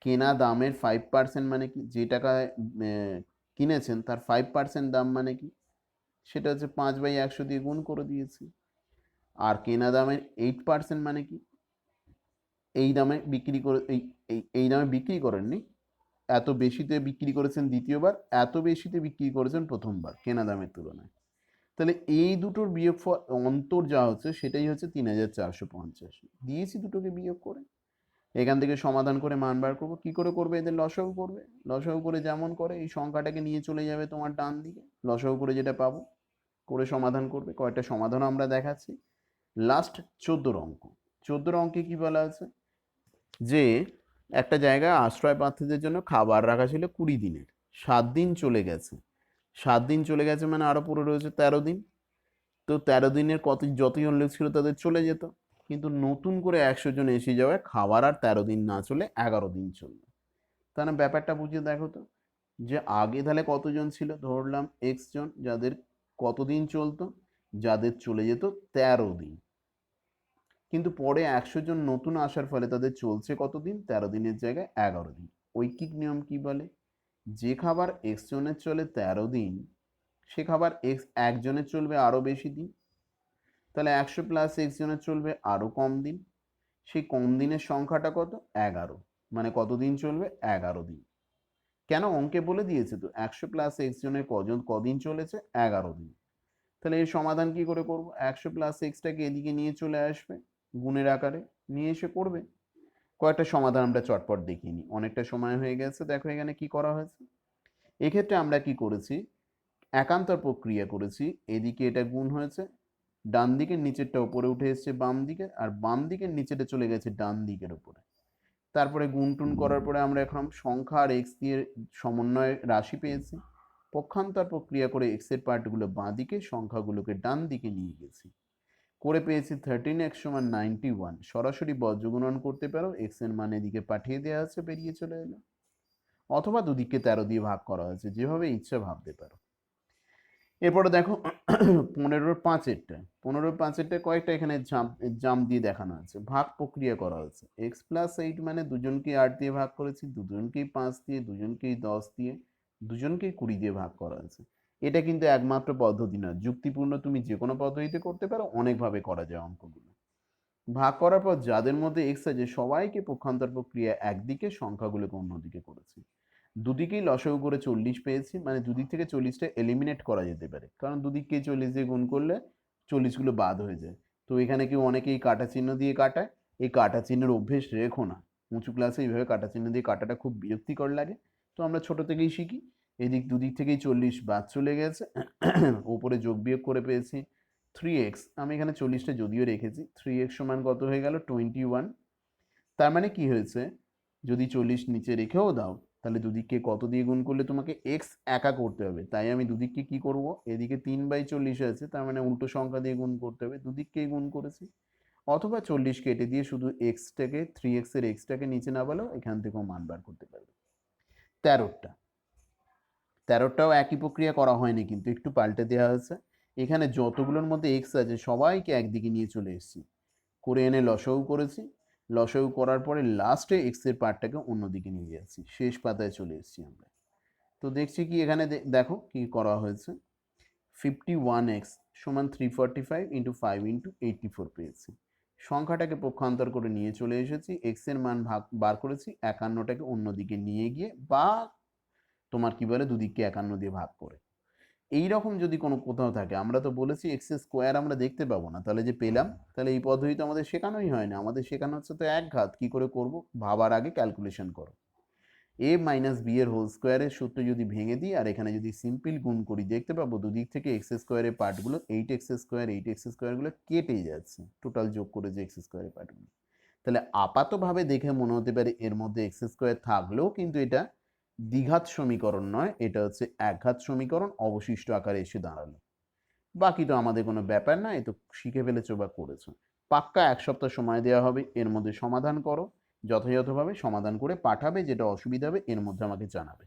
কেনা দামের 5% মানে কি, যে টাকায় কিনেছেন তার 5% দাম মানে কি, সেটা হচ্ছে 5/100 দিয়ে গুণ করে দিয়েছি। আর কেনা দামের 8% মানে কি, এই দামে বিক্রি করে এই দামে বিক্রি করেননি, এত বেশিতে বিক্রি করেছেন দ্বিতীয়বার, এত বেশিতে বিক্রি করেছেন প্রথমবার কেনা দামের তুলনায়। তাহলে এই দুটোর বিয়োগফল অন্তর যা হচ্ছে সেটাই হচ্ছে 3450 দিয়েছি দুটোকে বিয়োগ করে। এখান থেকে সমাধান করে মান বার করবো। কি করে করবে? এদের লসাগু করবে। লসাগু করে যেমন করে এই সংখ্যাটাকে নিয়ে চলে যাবে তোমার ডান দিকে, লসাগু করে যেটা পাবো করে সমাধান করবে। কয়েকটা সমাধান আমরা দেখাচ্ছি। লাস্ট 14 অঙ্ক। 14 অঙ্কে কি বলা আছে যে একটা জায়গায় আশ্রয় প্রার্থীদের জন্য খাবার রাখা ছিল 20 দিনের, 7 দিন চলে গেছে। 7 দিন চলে গেছে মানে আরো পুরো রয়েছে 13 দিন। তো 13 দিনের যতজন লোক ছিল তাদের চলে যেত, কিন্তু নতুন করে 100 জন এসে যাওয়ায় খাবার আর 13 দিন না চলে 11 দিন চললো। তাহলে ব্যাপারটা বুঝে দেখো তো, যে আগে তাহলে কতজন ছিল, ধরলাম এক্স জন, যাদের কতদিন চলতো, যাদের চলে যেত 13 দিন, কিন্তু পরে 100 জন নতুন আসার ফলে তাদের চলছে কতদিন, 13 দিনের জায়গায় 11 দিন। ঐকিক নিয়ম কি বলে, যে খাবার এক্স জনের চলে 13 দিন, সে খাবার এক্স একজনের চলবে আরো বেশি দিন। তাহলে 100 প্লাস এক্স জনের চলবে আরো কম দিন। সেই কম দিনের সংখ্যাটা কত, 11, মানে কতদিন চলবে, 11 দিন। কেন, অঙ্কে বলে দিয়েছে তো 100 প্লাস এক্স জনের কদিন চলেছে, 11 দিন। তাহলে এর সমাধান কি করে করব, 100 প্লাস এক্সটাকে এদিকে নিয়ে চলে আসবে গুণের আকারে, নিয়ে এসে করবে। কয়েকটা সমাধান আমরা চটপট দেখিয়ে নিই, অনেকটা সময় হয়ে গেছে। দেখো এখানে কি করা হয়েছে। এক্ষেত্রে আমরা কি করেছি, একান্তর প্রক্রিয়া করেছি। এদিকে এটা গুণ হয়েছে, ডান দিকের নিচেরটা উপরে উঠে এসছে বাম দিকে, আর বাম দিকের নিচেটা চলে গেছে ডান দিকের উপরে। তারপরে গুণ টুন করার পরে আমরা এখন সংখ্যা আর এক্স দিয়ে সমন্বয় রাশি পেয়েছি। পক্ষান্তর প্রক্রিয়া করে এক্স এর পার্টগুলো বাঁ দিকে, সংখ্যাগুলোকে ডান দিকে নিয়ে গেছি, করে পেয়েছি 13x সমান 91। সরাসরি বজ্রগুণন করতে পারো, এক্স এর মান এদিকে পাঠিয়ে দেওয়া আছে, বেরিয়ে চলে এলো। অথবা দুদিককে 13 দিয়ে ভাগ করা হয়েছে, যেভাবে ইচ্ছা ভাবতে পারো। এরপরে দেখো 15-5-এরটা। 15-5-এরটা কয়েকটা এখানে জাম্প দিয়ে দেখানো আছে, ভাগ প্রক্রিয়া করা হচ্ছে। এক্স প্লাস 8 মানে দুজনকেই 8 দিয়ে ভাগ করেছি, দুজনকেই 5 দিয়ে, দুজনকেই 10 দিয়ে, দুজনকেই 20 দিয়ে ভাগ করা হয়েছে। এটা কিন্তু একমাত্র পদ্ধতি না, যুক্তিপূর্ণ তুমি যে কোনো পদ্ধতিতে করতে পারো, অনেকভাবে করা যায় অঙ্কগুলো। ভাগ করার পর যাদের মধ্যে এক্স আছে সবাইকে পক্ষান্তর প্রক্রিয়া একদিকে, সংখ্যাগুলোকে অন্যদিকে করেছি। দুদিকেই লসাগু করে 40 পেয়েছি, মানে দুদিক থেকে 40টা এলিমিনেট করা যেতে পারে, কারণ দুদিককে 40 দিয়ে গুণ করলে 40গুলো বাদ হয়ে যায়। তো এখানে কেউ অনেকেই কাটা চিহ্ন দিয়ে কাটায়, এই কাটা চিহ্নের অভ্যেস রেখো না। উঁচু ক্লাসে এইভাবে কাটা চিহ্ন দিয়ে কাটাটা খুব বিরক্তিকর লাগে, তো আমরা ছোট থেকেই শিখি। এদিক দুদিক থেকেই 40 বাদ চলে গেছে, ওপরে যোগ বিয়োগ করে পেয়েছি 3x। আমি এখানে 40টা যদিও রেখেছি, 3x সমান কত হয়ে গেল, 21। তার মানে কি হয়েছে, যদি 40 নিচে রেখেও দাও, তাহলে দুদিককে কত দিয়ে গুণ করলে তোমাকে এক্স একা করতে হবে, তাই আমি দুদিককে কি করব, এদিকে 3/40 আছে, তার মানে উল্টো সংখ্যা দিয়ে গুণ করতে হবে, দুদিককেই গুণ করেছি। অথবা 40 কেটে দিয়ে শুধু এক্সটাকে, 3x এর এক্সটাকে নিচে না বলেও এখান থেকেও মান বার করতে পারবে। 13টাও একই প্রক্রিয়া করা হয়নি, কিন্তু একটু পাল্টে দেওয়া হয়েছে। এখানে যতগুলোর মধ্যে এক্স আছে সবাইকে একদিকে নিয়ে চলে এসেছি, করে এনে লসাগু করেছি। লসাগু করার পরে লাস্টে এক্স এর পার্টটাকে অন্যদিকে নিয়ে যাচ্ছি, শেষ পাতায় চলে এসেছি আমরা। তো দেখছি কি এখানে দেখো কি করা হয়েছে, 51x সমান 345 ইন্টু 5 ইন্টু 84 পেয়েছি। সংখ্যাটাকে পক্ষান্তর করে নিয়ে চলে এসেছি, এক্স এর মান বার করেছি, 51টাকে অন্যদিকে নিয়ে গিয়ে, বা তোমার কি বলে দুদিককে 51 দিয়ে ভাগ করে। এইরকম যদি কোনো কোথাও থাকে, আমরা তো বলেছি এক্স স্কোয়ার আমরা দেখতে পাবো না, তাহলে যে পেলাম, তাহলে এই পদ্ধতি তো আমাদের শেখানোই হয় না। আমাদের শেখানো হচ্ছে তো এক ঘাত, কি করে করব, ভাবার আগে ক্যালকুলেশন করো। এ মাইনাস বি এর হোল স্কোয়ারের সূত্র যদি ভেঙে দিই আর এখানে যদি সিম্পল গুণ করি, দেখতে পাবো দুদিক থেকে এক্স স্কোয়ারের পার্টগুলো 8x² কেটে যাচ্ছে, টোটাল যোগ করে যে এক্স স্কোয়ারের পার্টগুলো। তাহলে আপাতভাবে দেখে মনে হতে পারে এর মধ্যে এক্স স্কোয়ার থাকলেও কিন্তু এটা দ্বিঘাত সমীকরণ নয়, এটা হচ্ছে একঘাত সমীকরণ, অবশিষ্ট আকারে এসে দাঁড়ালো। বাকি তো আমাদের কোনো ব্যাপার না, এ তো শিখে ফেলেছো বা করেছো। পাক্কা 1 সপ্তাহ সময় দেওয়া হবে, এর মধ্যে সমাধান করো, যথাযথভাবে সমাধান করে পাঠাবে, যেটা অসুবিধা হবে এর মধ্যে আমাকে জানাবে।